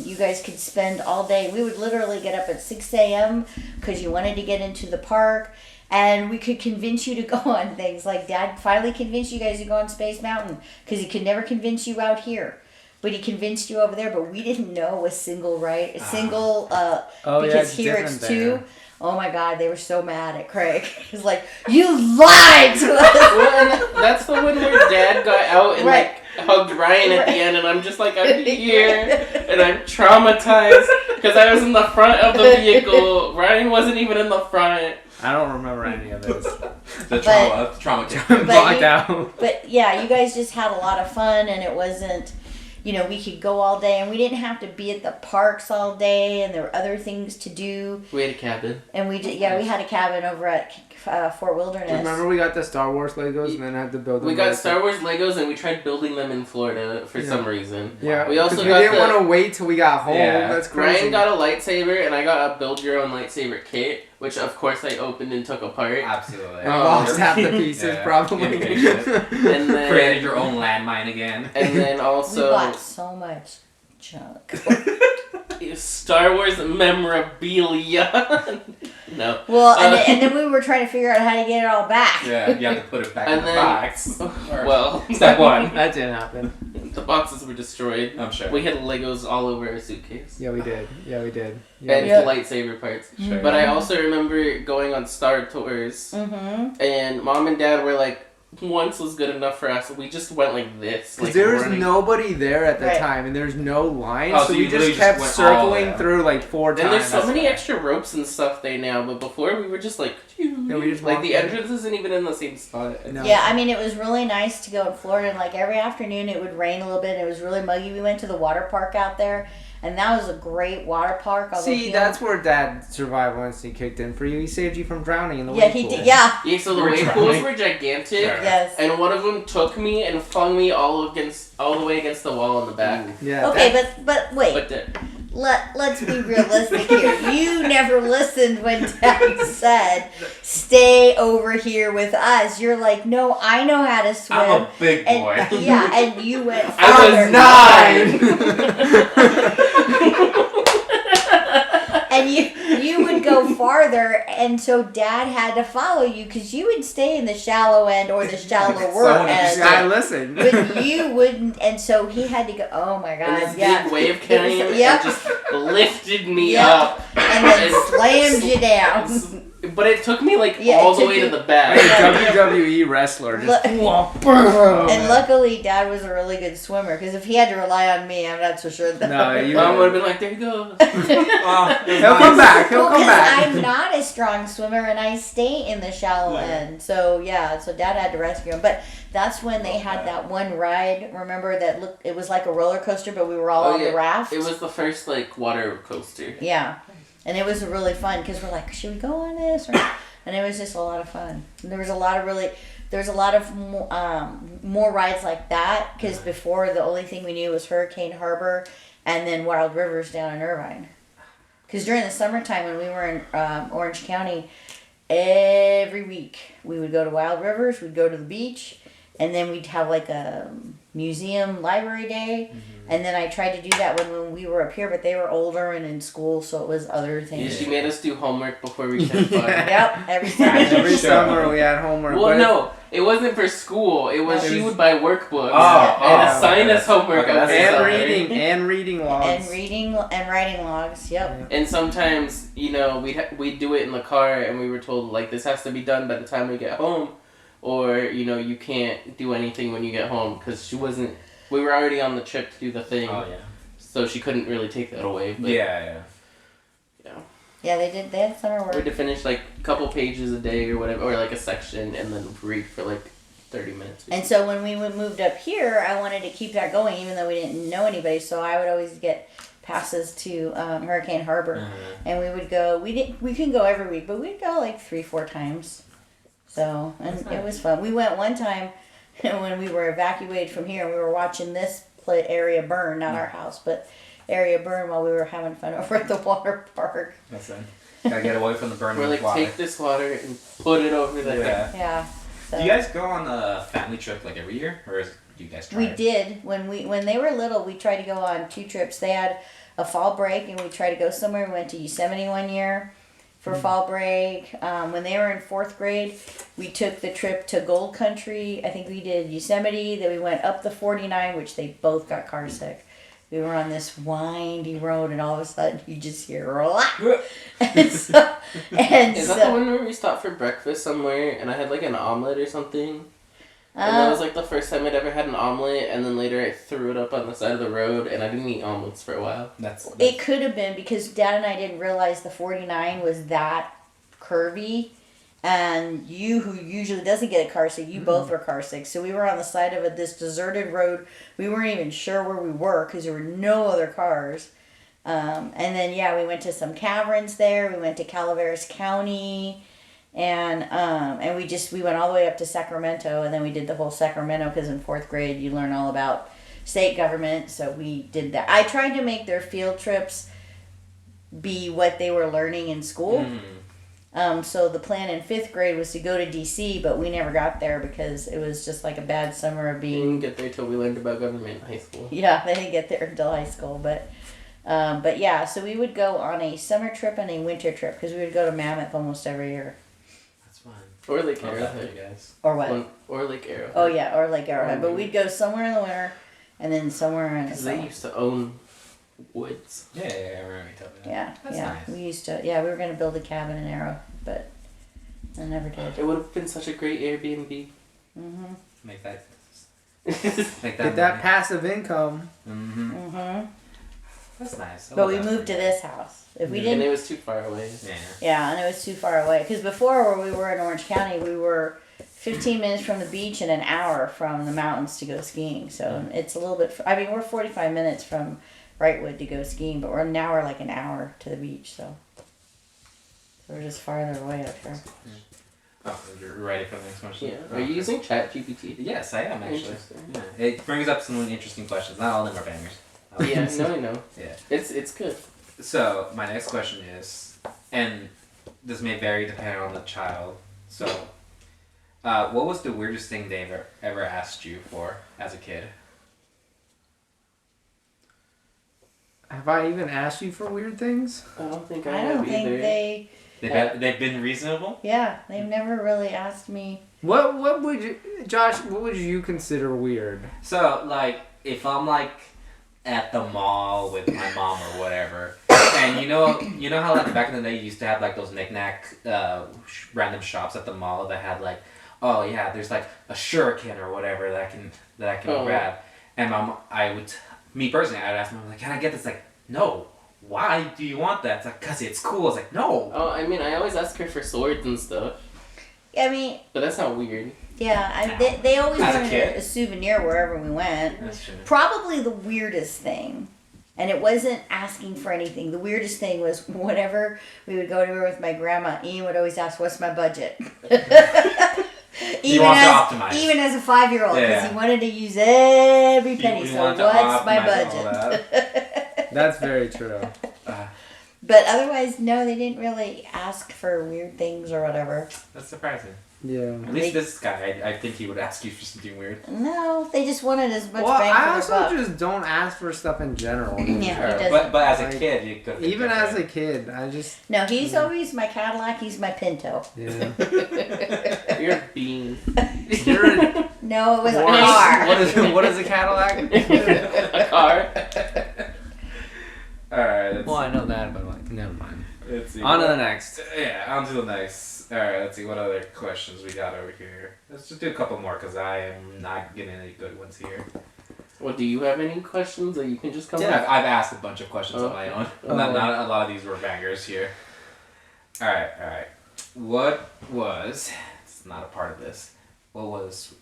you guys could spend all day. We would literally get up at 6 a.m. because you wanted to get into the park, and we could convince you to go on things. Like Dad finally convinced you guys to go on Space Mountain because he could never convince you out here. But he convinced you over there, but we didn't know a single Oh, because yeah, here it's different 2. there. Oh my God, they were so mad at Craig. He's like, you lied to us. Well, and that's the one where Dad got out and Right. like hugged Ryan at the end, and I'm just like, I'm here, and I'm traumatized because I was in the front of the vehicle. Ryan wasn't even in the front. I don't remember any of this. The trauma. Blocked out. But yeah, you guys just had a lot of fun, and it wasn't, we could go all day, and we didn't have to be at the parks all day, and there were other things to do. We had a cabin. And we did, we had a cabin over at Fort Wilderness. Remember we got the Star Wars Legos and then had to build them. We got Star Wars Legos and we tried building them in Florida for some reason. Yeah, we also we got didn't want to wait till we got home. Yeah. That's crazy. Ryan got a lightsaber and I got a build your own lightsaber kit, which of course I opened and took apart. Absolutely. And lost half the pieces Yeah. probably. Impatient. And then Created your own landmine again. And then We also bought so much junk. Star Wars memorabilia. No. Well, and then we were trying to figure out how to get it all back. Yeah, you have to put it back And in the then- box. Well, Step one. That didn't happen. the boxes were destroyed. I'm sure. We had Legos all over our suitcase. Yeah, we did. And Yeah. lightsaber parts. Sure. But I also remember going on Star Tours, Mm-hmm. and Mom and Dad were like, once was good enough for us. We just went like this. Because Like, there was running. nobody there at the Right. time, and there's no line, Oh, so so we you just literally kept just went all circling in. through like 4 And times. there's so That's many right. extra ropes and stuff there now, but before we were just like, we just like walked the in. entrance isn't even in the same spot. No. Yeah, I mean, it was really nice to go in Florida, and like every afternoon it would rain a little bit, and it was really muggy. We went to the water park out there, and that was a great water park. although See, he that's where Dad's survival instinct kicked in for you. He saved you from drowning in the yeah, wave he pool. did. Yeah, Yeah, so the We're wave trying. pools were gigantic, Sure. yes. and one of them took me and flung me all the way against the wall in the back. Yeah. Okay, that- but wait. But the, Let's be realistic here. You never listened when Dad said, "Stay over here with us." You're like, "No, I know how to swim." I'm a big boy. And, yeah, and you went. I was farther. And you would go farther, and so Dad had to follow you because you would stay in the shallow end or the shallower Someone end. I listened. But you wouldn't, and so he had to go. Oh my and God! this Yeah, big wave came Yep. and just lifted me Yep. up. and then slammed you down. But it took me like Yeah, all it the took way you- to the Like back. a WWE wrestler. Just And luckily, Dad was a really good swimmer. Because if he had to rely on me, I'm not so sure that. No, you- Mom would have been like, there you go. He'll come back. He'll Well, come 'cause back. I'm not a strong swimmer, and I stay in the shallow end. So yeah, so Dad had to rescue him. But that's when they had that one ride. Remember that looked? It was like a roller coaster, but we were all on the raft. It was the first like water coaster. Yeah, and it was really fun because we're like, should we go on this? And it was just a lot of fun. And there was a lot of more rides like that because before the only thing we knew was Hurricane Harbor and then Wild Rivers down in Irvine. Because during the summertime when we were in Orange County, every week we would go to Wild Rivers, we'd go to the beach, and then we'd have like a museum library day. And then I tried to do that when we were up here, but they were older and in school, so it was other Yeah, things. she made us do homework before we had fun. Yep, every summer. Every summer we had homework. Well, but no, it wasn't for school. It was No, it she was- would buy workbooks Oh, and oh, assign okay. us homework. Okay, on that's the and side. reading logs. And reading and writing logs. Yep. And sometimes, we'd do it in the car, and we were told like this has to be done by the time we get home, or you can't do anything when you get home because we were already on the trip to do the thing, Oh yeah. so she couldn't really take that away. But Yeah. Yeah, they did. They had summer we had work. to finish like a couple pages a day or whatever, or like a section, and then read for like 30 minutes. And so when we moved up here, I wanted to keep that going, even though we didn't know anybody. So I would always get passes to Hurricane Harbor, and we would go. We couldn't go every week, but we'd go like 3-4 times. So and it was fun. We went one time when we were evacuated from here. We were watching this area burn, not our house, but area burn while we were having fun over at the water park. That's it. Gotta get away from the burning We're like, water. take this water and put it over there. Yeah. Yeah. So Do you guys go on a family trip like every year, or do you guys try? we it? did when they were little. We tried to go on 2 trips. They had a fall break, and we tried to go somewhere. We went to Yosemite one year for fall break. When they were in 4th grade, we took the trip to Gold Country. I think we did Yosemite. Then we went up the 49, which they both got car sick. we were on this windy road, and all of a sudden you just hear and so, Is that the one where we stopped for breakfast somewhere and I had like an omelet or something? And that was like the first time I'd ever had an omelet, and then later I threw it up on the side of the road, and I didn't eat omelets for a while. It could have been because Dad and I didn't realize the 49 was that curvy, and you, who usually doesn't get a car sick, you both were car sick. So we were on the side of this deserted road. We weren't even sure where we were because there were no other cars. And then we went to some caverns there. We went to Calaveras County. And we went all the way up to Sacramento, and then we did the whole Sacramento because in 4th grade you learn all about state government, so we did that. I tried to make their field trips be what they were learning in school. So the plan in 5th grade was to go to DC, but we never got there because it was just like a bad summer of being... We didn't get there till we learned about government in high school. Yeah, they didn't get there until high school, but yeah, so we would go on a summer trip and a winter trip because we would go to Mammoth almost every year. Or Lake Arrowhead, guys. Or what? Or Lake Arrowhead. Oh yeah, or Lake Arrowhead. But we'd go somewhere in the winter, and then somewhere in the Because summer. they used to own woods. Yeah, I remember you told me that. Yeah, That's yeah. nice. We used to. Yeah, we were gonna build a cabin in Arrow, but I never did. It would have been such a great Airbnb. Make that. Get that passive income. That's nice. But we moved to this house. If we And didn't, it was too far away. yeah, and it was too far away. Because before, where we were in Orange County, we were 15 minutes from the beach and an hour from the mountains to go skiing. So it's a little bit. I mean, we're 45 minutes from Wrightwood to go skiing, but we're like an hour to the beach. So we're just farther away up here. Oh, you're ready for the next question? Yeah. Are you using ChatGPT? Yes, I am actually. Interesting. Yeah. It brings up some interesting questions. Not all of them are bangers. Yeah, no, I know. Yeah. It's good. So my next question is, and this may vary depending on the child. So, what was the weirdest thing they ever asked you for as a kid? Have I even asked you for weird things? I don't think I I have don't think either. They've been reasonable. Yeah, they've never really asked me. What would you, Josh? What would you consider weird? So like, if I'm like at the mall with my mom or whatever, and you know how like back in the day you used to have like those knick-knack random shops at the mall that had like, oh yeah, there's like a shuriken or whatever that I can grab, and me personally, I'd ask them like, can I get this? Like, no. Why do you want that? It's like, cause it's cool. It's like, no. Oh, I mean, I always ask her for swords and stuff. I mean, but that's not weird. Yeah, they always As a wanted kid? a souvenir wherever we went. That's true. Probably the weirdest thing, and it wasn't asking for anything. The weirdest thing was whenever we would go to her with my grandma, Ian would always ask, "What's my budget?" He wants to optimize. Even as a 5-year-old, because Yeah. he wanted to use every penny. He So wanted to what's my optimize all budget? That's very true. But otherwise, no, they didn't really ask for weird things or whatever. That's surprising. Yeah. At least this guy, I think he would ask you for something weird. No, they just wanted as much Well, bang I for also their buck. just don't ask for stuff in general. Yeah, he doesn't. But as a Like, kid, you could. Even as a kid, I just No, he's always my Cadillac. He's my Pinto. yeah. You're a bean. You're a, No, it was a what car. is what is a Cadillac? A car. All right. Well, I know that, but like, never mind. Let's see. On to the next. Yeah, on to the next. All right, let's see what other questions we got over here. Let's just do a couple more because I am not getting any good ones here. Well, do you have any questions that you can just come Yeah, up? I've asked a bunch of questions on my own. Oh. Not a lot of these were bangers here. All right. What was? It's not a part of this. What was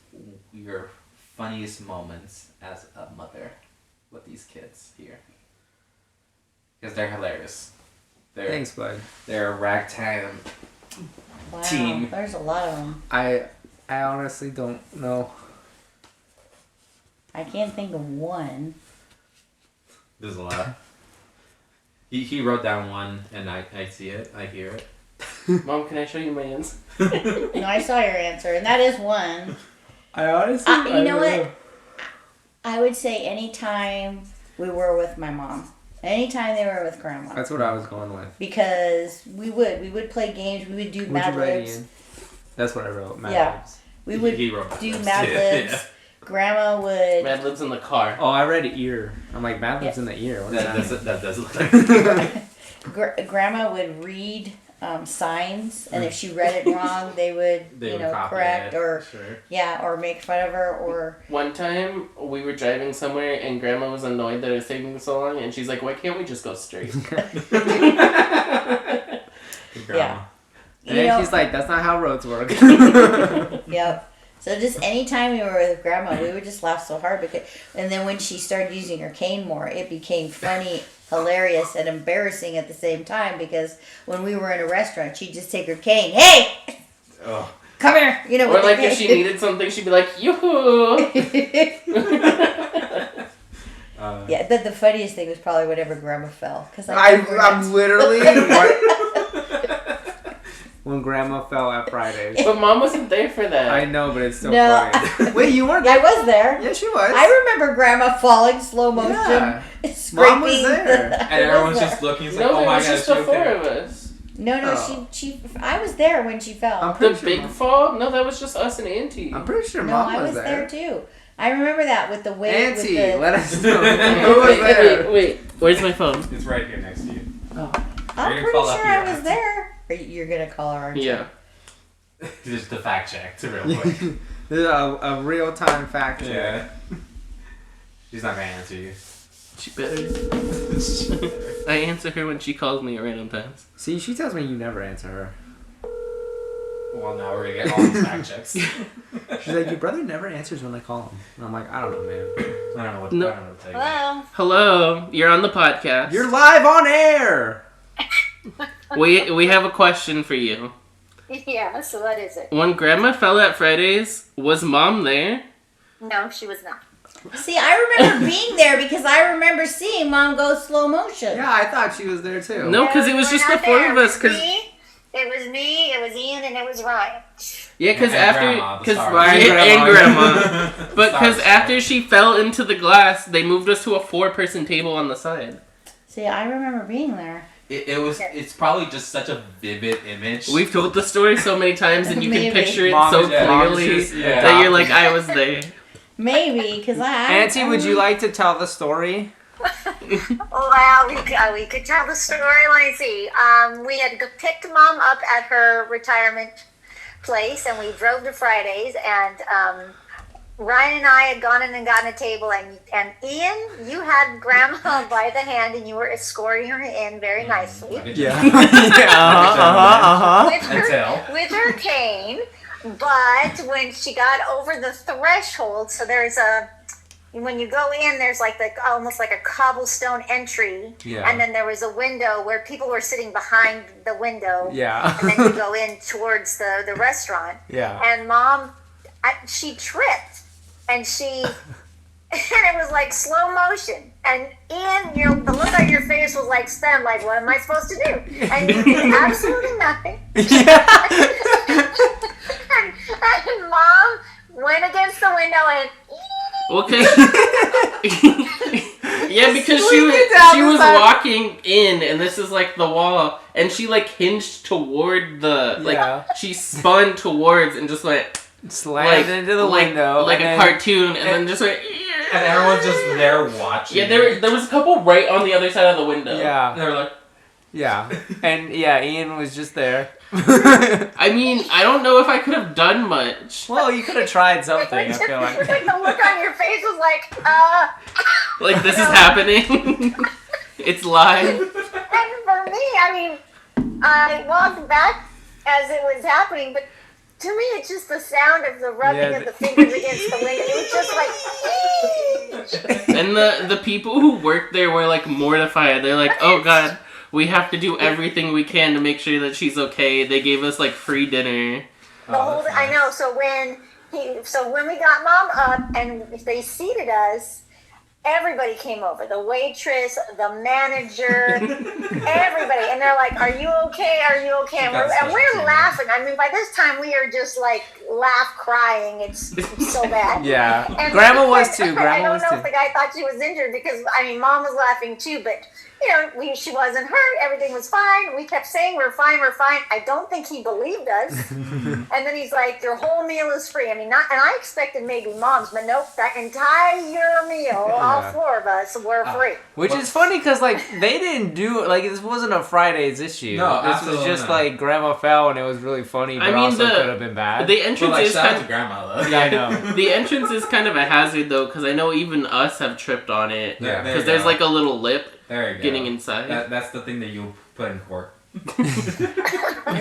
your funniest moments as a mother with these kids here? Because they're hilarious. Thanks, bud. They're a ragtag. Wow, Team. there's a lot of them. I honestly don't know. I can't think of one. There's a lot. He wrote down one, and I see it. I hear it. Mom, can I show you my ends? No, I saw your answer, and that is one. I honestly. You know what? I would say anytime we were with my mom. Anytime they were with grandma. That's what I was going with. Because we would play games. We would do Mad What'd you write, Libs. Ian? That's what I wrote. Mad Yeah. Libs. We would He wrote do Libs. Mad Yeah. Libs. Grandma would. Mad lives in the car. Oh, I read ear. I'm like, Mad lives in the ear. What does that mean? That does look like Grandma would read signs, and if she read it wrong, they would, correct or or make fun of her or. One time we were driving somewhere and Grandma was annoyed that it was taking so long, and she's like, "Why can't we just go straight?" Yeah. And then she's like, "That's not how roads work." Yep. So just anytime we were with Grandma, we would just laugh so hard and then when she started using her cane more, it became funny, hilarious, and embarrassing at the same time because when we were in a restaurant, she'd just take her cane, "Hey, come here," Or like if she needed something, she'd be like, "Yoo-hoo." Yeah, the funniest thing was probably whenever Grandma fell because I'm literally when Grandma fell at Fridays. But Mom wasn't there for that. I know, but it's so funny. Wait, you weren't I there? was there. Yeah, she was. I remember Grandma falling slow motion, scraping. Mom was there. And everyone's just looking. It's like, No, oh there my was god, just is she the four okay? of us. No, Oh. she. I was there when she fell. I'm The pretty sure big Mom, fall? No, that was just us and Auntie. I'm pretty sure No, Mom I was there too. I remember that with the wave. Auntie, with the, let us know. Who was there? Wait. Where's my phone? It's right here next to you. I'm You're pretty gonna call up sure your I was auntie. there. You're gonna call her, aren't you? Yeah. Just the fact check, to real quick. This is a real time fact check. Yeah. She's not gonna answer you. She better. I answer her when she calls me at random times. See, she tells me you never answer her. Well, now we're gonna get all these fact checks. She's like, your brother never answers when I call him. And I'm like, I don't know, man. I don't know what No. I don't know what to tell you. Hello. Hello, you're on the podcast. You're live on air! We have a question for you. Yeah, so what is it? When Grandma fell at Fridays, was Mom there? No, she was not. See, I remember being there because I remember seeing Mom go slow motion. Yeah, I thought she was there too. No, because it was we just were the not four there. of us. Cause It was me, it was Ian, and it was Ryan. yeah, because And Grandma, after the star. and Grandma, but because Stars. after she fell into the glass, they moved us to a 4-person table on the side. See, I remember being there. It's probably just such a vivid image. We've told the story so many times, and you can Maybe. picture it Mom so is- Mom's clearly just- that you're like, I was there. Maybe, because Auntie, would you like to tell the story? Well, we could tell the story. Let me see. We had picked Mom up at her retirement place, and we drove to Fridays, and Ryan and I had gone in and gotten a table, and Ian, you had Grandma by the hand, and you were escorting her in very nicely Yeah. Uh-huh. with her cane. But when she got over the threshold, so when you go in, there's like almost like a cobblestone entry, Yeah. and then there was a window where people were sitting behind the window, Yeah. and then you go in towards the restaurant. Yeah. And Mom, she tripped, and it was like slow motion. And Ian, the look on your face was like stunned, like, what am I supposed to do? And you did absolutely nothing. And Mom went against the window and Okay. Yeah, because she Squeak it down was the side. walking in, and this is like the wall, and she like hinged toward the Yeah. she spun towards and just went Slammed into the window. like and a then- cartoon, and then just went. And everyone's just there watching. Yeah, there was a couple right on the other side of the window. Yeah. And they were like, Yeah. And yeah, Ian was just there. I mean, I don't know if I could have done much. Well, you could have tried something, I feel like. the look on your face was like, Like, this is happening. It's live. And for me, I mean, I walked back as it was happening, but to me, it's just the sound of the rubbing Yeah, of the fingers against the window. It was just like, And the people who worked there were like mortified. They're like, oh god, we have to do everything we can to make sure that she's okay. They gave us like free dinner. the whole. I know. So when we got Mom up and they seated us, everybody came over. The waitress, the manager, everybody, and they're like, "Are you okay? Are you okay?" And we're laughing. I mean, by this time we are just like crying. It's so bad. Yeah. And Grandma was too. I Grandma don't was know too. if the guy thought she was injured because I mean, Mom was laughing too, but she wasn't hurt. Everything was fine. We kept saying, we're fine, we're fine. I don't think he believed us. And then he's like, your whole meal is free. I mean, not, and I expected maybe Mom's, but nope, that entire meal, all 4 of us were free. Which is funny because, like, they didn't do, like, this wasn't a Fridays issue. No, this was absolutely just, not. like, Grandma fell and it was really funny, but also could have been bad. The entrance But like, is shout out kind to of, grandma though. Yeah, I know. the entrance is kind of a hazard though, because I know even us have tripped on it. Yeah, there Because you there's go. like a little lip There you go. getting inside. That's the thing that you put in court. Well,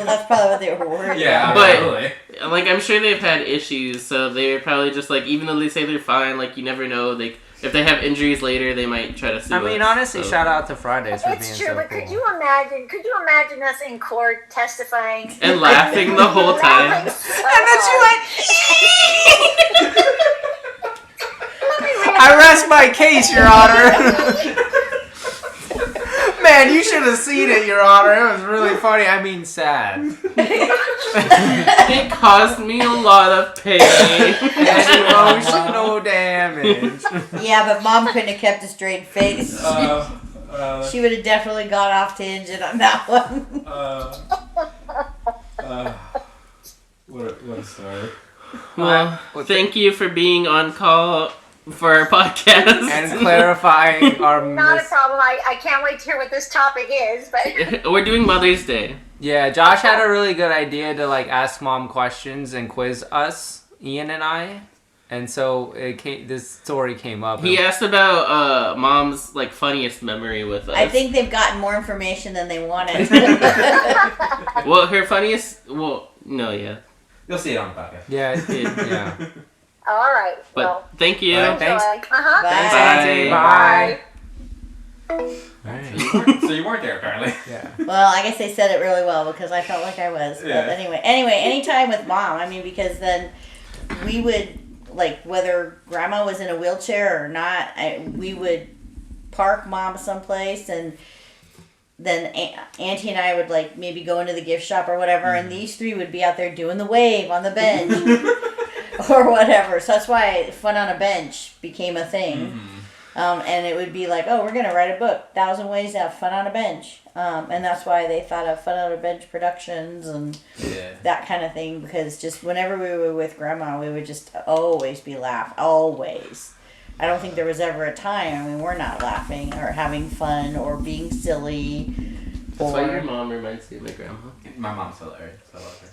that's probably what they were worried Yeah, about. But- absolutely. Like, I'm sure they've had issues, so they're probably just like, even though they say they're fine, like, you never know. If they have injuries later, they might try to sue I mean, us, honestly, so. shout out to Fridays for being It's true, so but cool. could you imagine us in court testifying? And laughing the whole time. Laughing so And then she hard. went, I rest my case, Your Honor. Man, you should have seen it, Your Honor. It was really funny. I mean, sad. It caused me a lot of pain. And emotional damage. Yeah, but Mom couldn't have kept a straight face. She would have definitely gone off tangent on that one. What a story. Well, thank you for being on call for our podcast. And clarifying our Not a problem. I can't wait to hear what this topic is, but We're doing Mother's Day. Yeah, Josh had a really good idea to like ask Mom questions and quiz us, Ian and I, and so this story came up. He asked about Mom's like funniest memory with us. I think they've gotten more information than they wanted. Well, her funniest. Well, no, yeah. You'll see it on the podcast. Yeah, yeah. all right. But Well, thank you. All right, thanks. Uh-huh. Thanks, Bye. Auntie. Bye. So you weren't there apparently. Yeah. Well, I guess they said it really well because I felt like I was. But Yeah. anyway, anytime with Mom, I mean, because then we would, like, whether Grandma was in a wheelchair or not, we would park Mom someplace, and then Auntie and I would, like, maybe go into the gift shop or whatever, and these 3 would be out there doing the wave on the bench or whatever. So that's why fun on a bench became a thing. And it would be like, oh, we're going to write a book, 1,000 Ways to Have Fun on a Bench. And that's why they thought of Fun on a Bench Productions and that kind of thing, because just whenever we were with Grandma, we would just always be laughing, always. I don't think there was ever a time, I mean, we're not laughing or having fun or being silly. That's why your mom reminds me of my grandma. My mom's hilarious. I love her.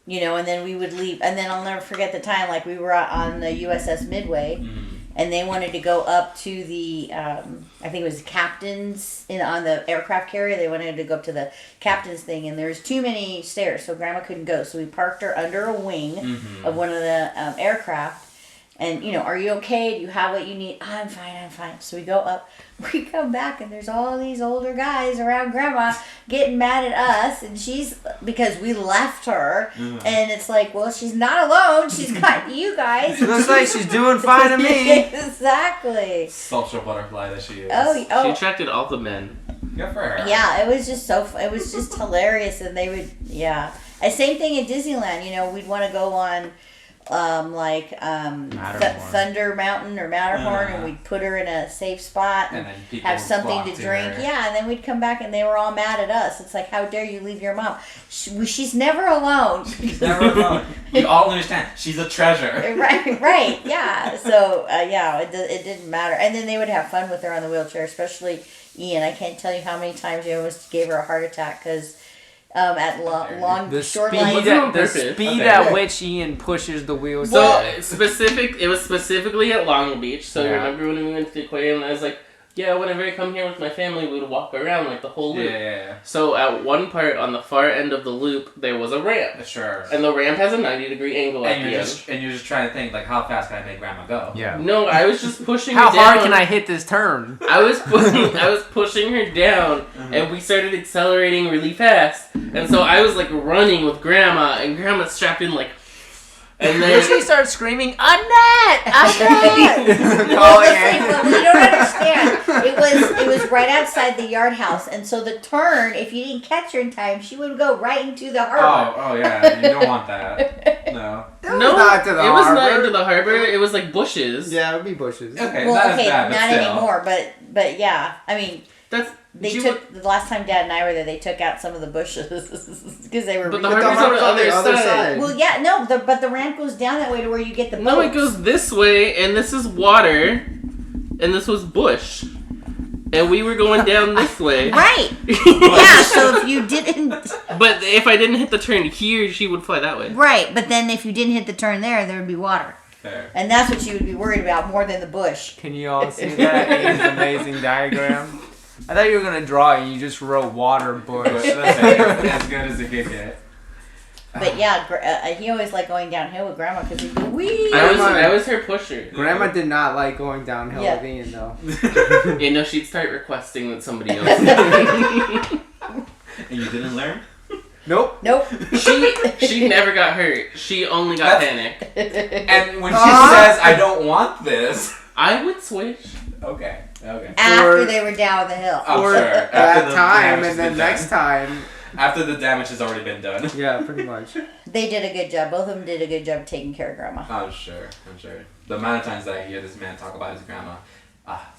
You know, and then we would leave. And then I'll never forget the time, like, we were on the USS Midway. And they wanted to go up to the, I think it was the captain's, on the aircraft carrier. They wanted to go up to the captain's thing, and there's too many stairs, so Grandma couldn't go. So we parked her under a wing of one of the aircraft. And, you know, are you okay? Do you have what you need? I'm fine. So we go up. We come back, and there's all these older guys around Grandma getting mad at us. And because we left her. And it's like, well, she's not alone. She's got you guys. She looks like she's doing fine to me. Exactly. Social butterfly that she is. Oh. She attracted all the men. Good for her. Yeah, it was just it was just hilarious, and they would, yeah. And same thing at Disneyland, you know, we'd want to go on, Thunder Mountain or Matterhorn, and we'd put her in a safe spot and then people have would something flock to to drink. her. Yeah, and then we'd come back and they were all mad at us. It's like, how dare you leave your mom? She's never alone. She's never alone. You all understand. She's a treasure. right, yeah. So, it didn't matter. And then they would have fun with her on the wheelchair, especially Ian. I can't tell you how many times we almost gave her a heart attack because at short lines. The speed at which Ian pushes the wheels. So it was specifically at Long Beach. So remember when we went to the aquarium, I was like, yeah, whenever I come here with my family, we would walk around like the whole loop. Yeah. So at one part on the far end of the loop, there was a ramp. Sure. And the ramp has a 90-degree angle at the end. And you're just trying to think, like, how fast can I make Grandma go? Yeah. No, I was just pushing How her down. hard can I hit this turn? I was pushing her down, and we started accelerating really fast. And so I was like running with Grandma, and Grandma strapped in like. And then she starts screaming, Annette! Annette! Well, you don't understand. It was right outside the yardhouse, and so the turn, if you didn't catch her in time, she would go right into the harbor. Oh yeah, you don't want that. No. no, not to the it was not harbor. into the harbor. It was like bushes. Yeah, it would be bushes. Okay, Well, not okay, as bad, but not still. anymore, but yeah, I mean, They took the last time Dad and I were there. They took out some of the bushes because they were. But the But the harbor's on the other side. side. Well, yeah, no, but the ramp goes down that way to where you get the boats. No, it goes this way, and this is water, and this was bush, and we were going down this way. Right. Yeah. So if you didn't. But if I didn't hit the turn here, she would fly that way. Right, but then if you didn't hit the turn there would be water, Fair. and that's what you would be worried about more than the bush. Can you all see that? Ian's amazing diagram. I thought you were gonna draw it and you just wrote water bush. As good as it could get. But yeah, he always liked going downhill with Grandma because he'd go wee. I was her pusher. Grandma did not like going downhill Yeah. with Ian though. You know, she'd start requesting that somebody else do it. And you didn't learn? Nope. Nope. She never got hurt. She only got panicked. And when she says, I don't want this. I would switch. Okay. After they were down the hill. I'm Or sure. that After the time, damage and has then been next done. time. After the damage has already been done. Yeah, pretty much. They did a good job. Both of them did a good job taking care of Grandma. I'm sure. The amount of times that I hear this man talk about his grandma,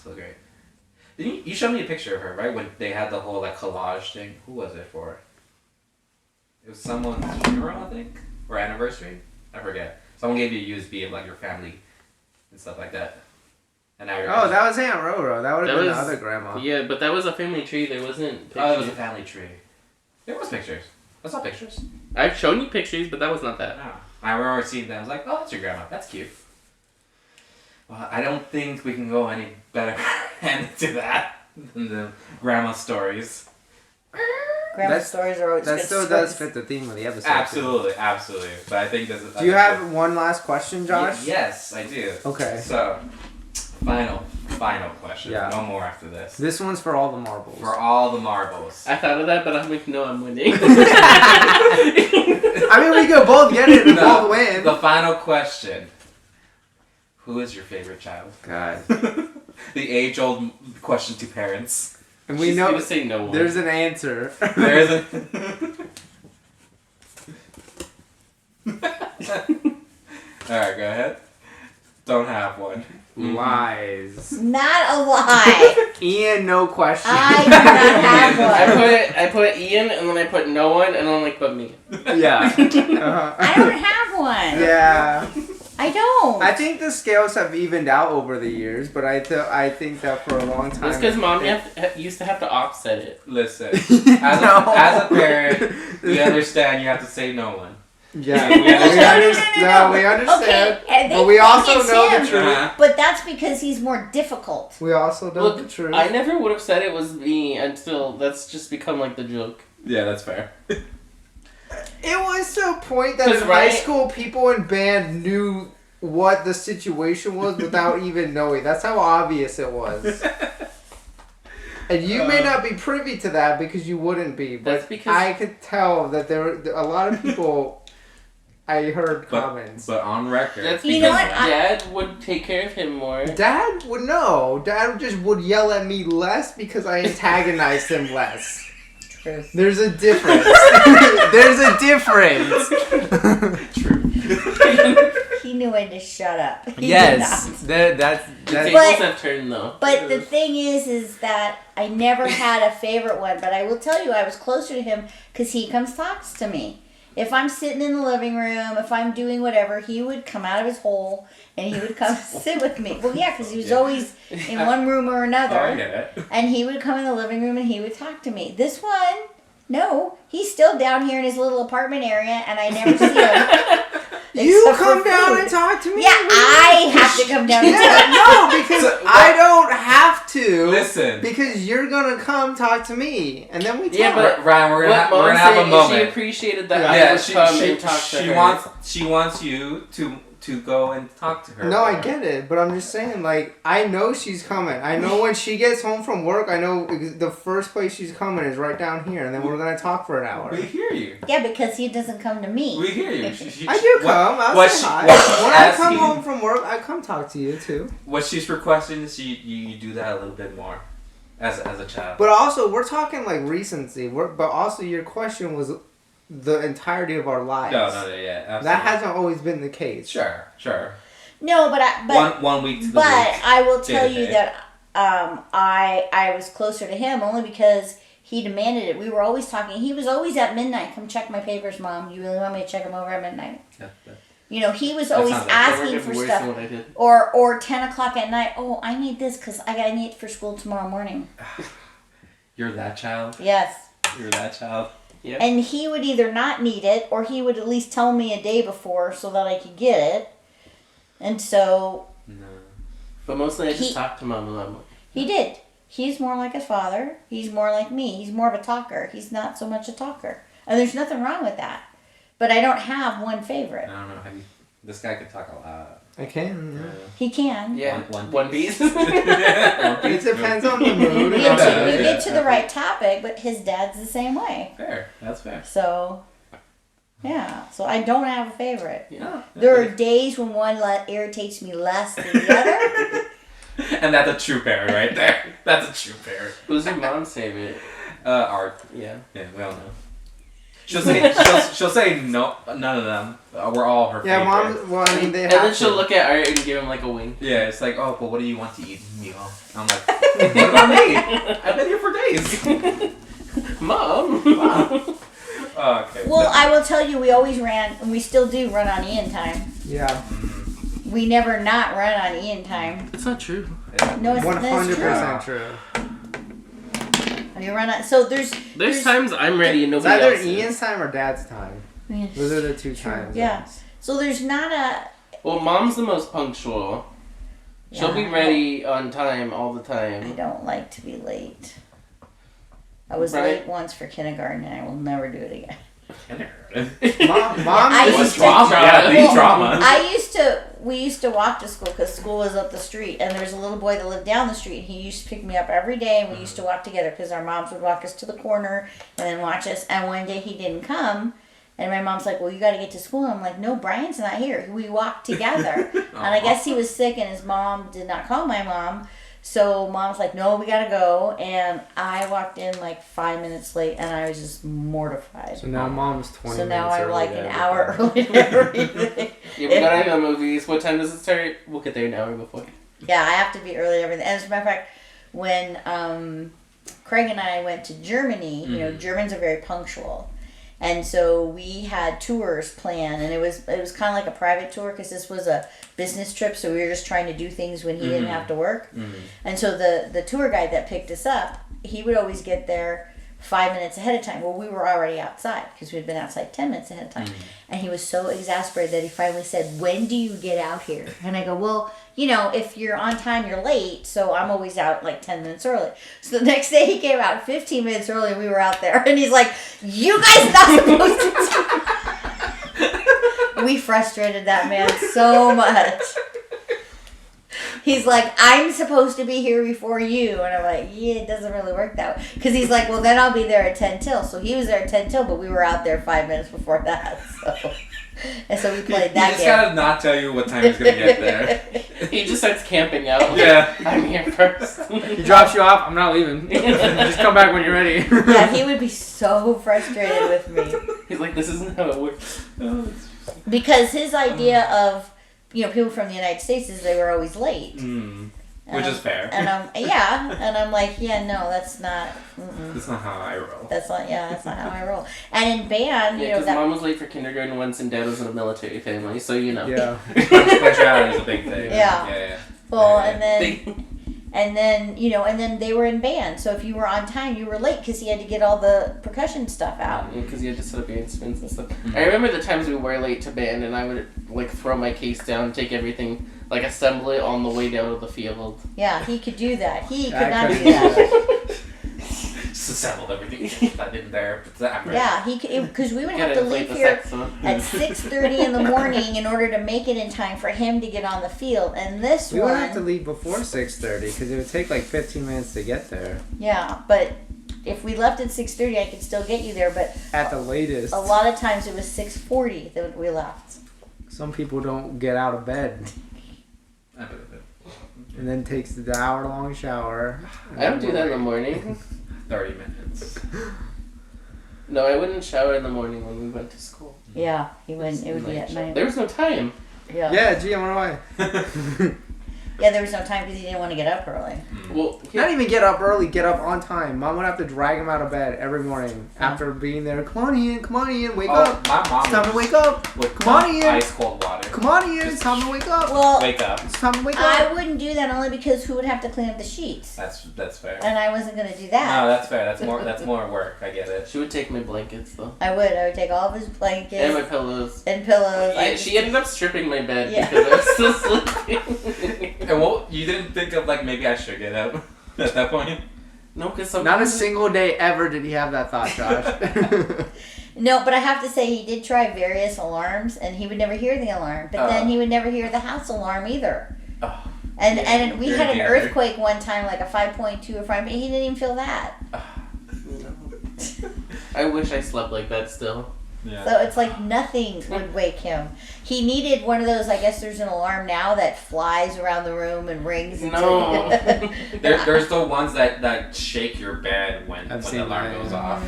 so great. You showed me a picture of her, right? When they had the whole like collage thing. Who was it for? It was someone's funeral, I think, or anniversary. I forget. Someone gave you a USB of like your family and stuff like that. And now you're. Oh, that was Aunt Roro. That would have been the other grandma. Yeah, but that was a family tree. There wasn't pictures. Oh, it was a family tree. There was pictures. That's not pictures. I've shown you pictures, but that was not that. No. I remember seeing them. I was like, oh, that's your grandma. That's cute. Well, I don't think we can go any better into that than the grandma stories. Grandma's stories are always That good still stories. does fit the theme of the episode. Absolutely. But I think that's. Do you have one last question, Josh? Yes, I do. Okay. So, final question. Yeah. No more after this. This one's for all the marbles. For all the marbles. I thought of that, but I'm like, no, I'm winning. I mean, we could both get it and both win. The final question. Who is your favorite child? God. The age-old question to parents. And we She's know gonna say no one. there's an answer. There is a... Alright, go ahead. Don't have one. Lies. Not a lie. Ian, no question. I do not have one. I put Ian, and then I put no one, and then like put me. Yeah. Uh-huh. I don't have one. Yeah. I don't. I think the scales have evened out over the years, but I think that for a long time. That's because mom used to have to offset it. Listen, No. as a parent, we understand you have to say no one. Yeah, We understand. we understand. Okay, and But we think also it's know him, the truth. Uh-huh. But that's because he's more difficult. We also know Look, the truth. I never would have said it was me until that's just become like the joke. Yeah, that's fair. It was to a point that 'Cause, in right- high school, people in band knew what the situation was without even knowing. That's how obvious it was. And you may not be privy to that because you wouldn't be, but That's because- I could tell that there were a lot of people. I heard comments. But on record. That's You because know what? Dad would take care of him more. Dad would know. Dad just would yell at me less because I antagonized him less. Truth. There's a difference. There's a difference. He knew when to shut up. He did Yes, not. that's The That- tables But- have turned though. But the thing is that I never had a favorite one. But I will tell you, I was closer to him because he comes talks to me. If I'm sitting in the living room, if I'm doing whatever, he would come out of his hole and he would come sit with me. Well, yeah, because he was always in one room or another. Oh, I get it. And he would come in the living room and he would talk to me. This one, no, he's still down here in his little apartment area and I never see him. You Except for come down food. and talk to me. Yeah, I have to come down and talk. Yeah, no, because So- I don't have to. Listen. Because you're gonna come talk to me, and then we talk. Yeah, but Ryan, we're gonna What have a Mom said is she moment. appreciated that Yeah. I Yeah, would she come and talk to her. wants you to go and talk to her. No, I get it, but I'm just saying, like, I know she's coming. I know when she gets home from work, I know the first place she's coming is right down here, and then we're gonna talk for an hour. We hear you. Yeah, because he doesn't come to me. We hear you. I do come. I'll what say she- hi. what she's When I come asking- home from work, I come talk to you too. What she's requesting is you do that a little bit more, as a child. But also, we're talking like recency. But also, your question was the entirety of our lives. No, yeah, absolutely. That hasn't always been the case. Sure. No, but One week to the but week. I will tell Day to you day. that I was closer to him only because he demanded it. We were always talking. He was always at midnight. Come check my papers, Mom. You really want me to check them over at midnight? Yeah. You know, he was That always sounds like asking Worse for than stuff. what I did. Or 10 o'clock at night. Oh, I need this because I need it for school tomorrow morning. You're that child. Yes. You're that child. Yeah. And he would either not need it or he would at least tell me a day before so that I could get it. And so No. But mostly I just He- talk to Mom a lot more. he did. He's more like his father. He's more like me. He's more of a talker. He's not so much a talker. And there's nothing wrong with that. But I don't have one favorite. I don't know. This guy could talk a lot. I can. Yeah. He can. Yeah. One Piece. It depends on the mood. You and get, all to, that. you get to the right topic, but his dad's the same way. Fair. That's fair. So, yeah. So I don't have a favorite. Yeah. There are days when one irritates me less than the other. And that's a true parent right there. That's a true parent. Who's your mom's favorite? Art. Yeah. Yeah, we all know. She'll say no, none of them. We're all her Yeah, favorite. Mom. Well, I mean, they And have then she'll to. look at Art and give him like a wink. Yeah, it's like, oh, but what do you want to eat? Meal. I'm like, what about me? I've been here for days. Mom. Oh, okay. Well, I will tell you, we always ran, and we still do run on Ian time. Yeah, We never not run on Ian time. It's not true. No, it's 100% true. true. You run on. So There's times I'm ready and It's nobody either else is. Ian's time or Dad's time. Those are the two times. Yeah. So there's not a. Well, Mom's the most punctual. She'll be Yeah. ready on time all the I time. don't like to be late. I was Right. late once for kindergarten, and I will never do it again. Mom I is- used to- Trauma. Yeah, the Well, trauma. We used to walk to school because school was up the street, and there's a little boy that lived down the street. And he used to pick me up every day, and we used to walk together because our moms would walk us to the corner and then watch us. And one day he didn't come, and my mom's like, "Well, you got to get to school." And I'm like, "No, Brian's not here. We walked together." And I guess he was sick, and his mom did not call my mom. So Mom's like, "No, we gotta go," and I walked in like 5 minutes late, and I was just mortified. So now Mom's 20 So now minutes I'm early like to an everything. hour early to everything. Yeah, we gotta have the movies. What time does it start? We'll get there an hour before. Yeah, I have to be early to everything. As a matter of fact, when Craig and I went to Germany, you know, Germans are very punctual. And so we had tours planned, and it was kind of like a private tour because this was a business trip. So we were just trying to do things when he didn't have to work. And so the tour guide that picked us up, he would always get there 5 minutes ahead of time. Well, we were already outside because we had been outside 10 minutes ahead of time. And he was so exasperated that he finally said, "When do you get out here?" And I go, "Well, you know, if you're on time, you're late. So I'm always out like 10 minutes early." So the next day he came out 15 minutes early and we were out there. And he's like, "You guys not supposed to." We frustrated that man so much. He's like, "I'm supposed to be here before you." And I'm like, "Yeah, it doesn't really work that way." Because he's like, "Well, then I'll be there at 10 till." So he was there at 10 till, but we were out there 5 minutes before that. So, and so we played He that just game. gotta not tell you what time he's gonna get there. He just starts camping out. Yeah. I'm here first. He drops you off. I'm not leaving. Just come back when you're ready. Yeah, he would be so frustrated with me. He's like, this isn't how it works. Because his idea of, you know, people from the United States is they were always late. Which is fair. And I'm like, yeah, no, that's not. That's not how I roll. That's not how I roll. And in band, you Yeah, know, because that, Mom was late for kindergarten once and Dad was in a military family, so you know. Yeah. Punctuality is a big thing. Yeah. Yeah. well, Yeah. and then you know, and then they were in band. So if you were on time, you were late because he had to get all the percussion stuff out. Because you had to set up your instruments and stuff. I remember the times we were late to band and I would like throw my case down, take everything, like assemble it on the way down to the field. Yeah, he could do that. He could I not do couldn't that. Just assembled everything. I didn't there. But I'm ready. Yeah, he could, because we would have Gotta to inflate leave the here saxophone. at 6:30 in the morning in order to make it in time for him to get on the field. And this We would have to one, leave before 6:30 because it would take like 15 minutes to get there yeah, but if we left at 6:30, I could still get you there. But at the latest. a lot of times it was 6:40 that we left. Some people don't get out of bed I believe it. and then takes the hour-long shower. I don't do that in the morning. 30 minutes. No, I wouldn't shower in the morning when we went to school. Yeah, he wouldn't. It would be at night. There was no time. Yeah. Yeah, gee, I wonder why. Yeah, there was no time because he didn't want to get up early. Well, Not even get up early, get up on time. Mom would have to drag him out of bed every morning after being there. Come on, Ian, wake up. My mom It's time to wake up. with Come on, Ian. ice cold water. Come on, Ian, it's time to wake up. Well, Wake up. It's time to wake I up. wouldn't do that only because who would have to clean up the sheets? That's fair. And I wasn't going to do No, that. that's fair. That's more work. I get it. she would take my blankets though. I would take all of his blankets And my pillows. and pillows. Yeah, she ended up stripping my bed Yeah. because I was still sleeping. And what you didn't think of like maybe I should get up at that point? No, because Not a single day ever did he have that thought, Josh. No, but I have to say he did try various alarms, and he would never hear the alarm. But then he would never hear the house alarm either. Oh, And we had an Very earthquake one time, like a 5.2 or 5. He didn't even feel that. I wish I slept like that still. yeah. So it's like nothing would wake him. He needed one of those. I guess there's an alarm now that flies around the room and rings. No. There's the ones that shake your bed when I've the seen alarm that, goes yeah. off.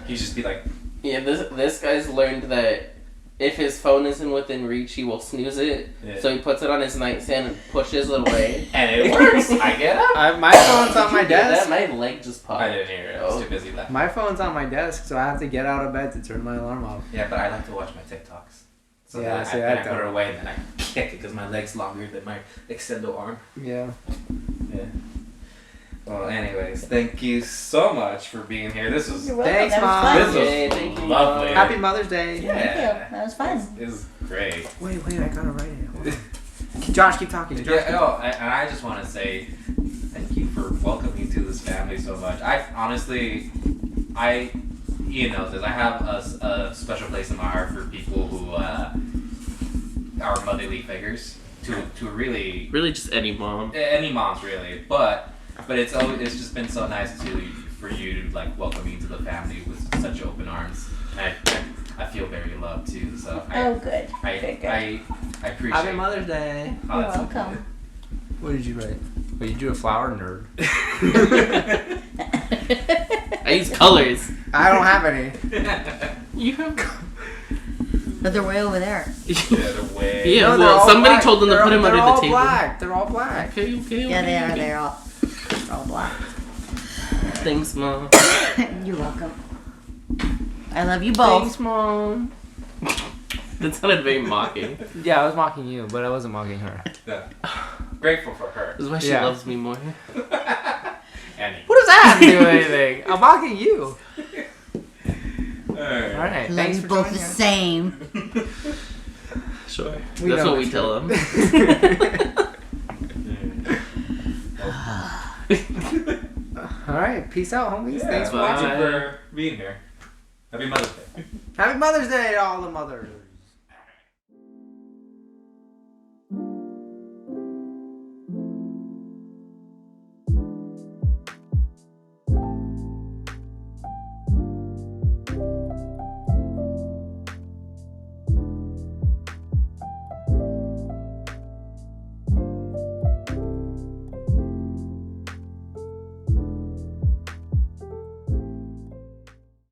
You just be like, Yeah, this guy's learned that if his phone isn't within reach, he will snooze it. Yeah. So he puts it on his nightstand and pushes it away. and it works. I get up. My phone's on my Did you hear desk. That my leg just popped. I didn't hear it. I was too busy with that. My phone's on my desk, so I have to get out of bed to turn my alarm off. Yeah, but I like to watch my TikToks. So Yeah, then see, I I put it don't. away and then I kick it because my leg's longer than my extendo arm. Yeah. Yeah. Well, anyways, thank you so much for being here. This was You're welcome. Thanks, that was Mom. fun. this was Yay, thank you, lovely. Mom. Happy Mother's Day. Yeah. Thank you. That was fun. It was great. Wait, I gotta write it. Hold on. Josh, keep talking. Josh, Yeah, and I just want to say thank you for welcoming me to this family so much. Ian knows this. I have a special place in my heart for people who are motherly figures. To really just any mom. any moms really, but it's just been so nice for you to like welcome me to the family with such open arms. And I feel very loved too. So Oh, good. I appreciate. Happy Mother's Day. Oh, You're that's so welcome. What did you write? Well, you drew a flower, nerd. I use colors. I don't have any. good. You have. But they're way over there. Yeah, they're way. Yeah, No, they're well, all somebody black. told them to They're- put him under they're the all table. Black. They're all black. Okay. Yeah, they are. They're all black. Thanks, Mom. You're welcome. I love you both. Thanks, Mom. That sounded very mocking. Yeah, I was mocking you, but I wasn't mocking her. Yeah. Grateful for her. This is why she Yeah. loves me more. Annie. What does that have to do with anything? I'm mocking you. Alright. All right, Love thanks you for both joining the us. same. Sure. We That's know what we it's tell them. All right, peace out, homies. Yeah, Thanks for thank watching. you for being here. Happy Mother's Day. Happy Mother's Day to all the mothers.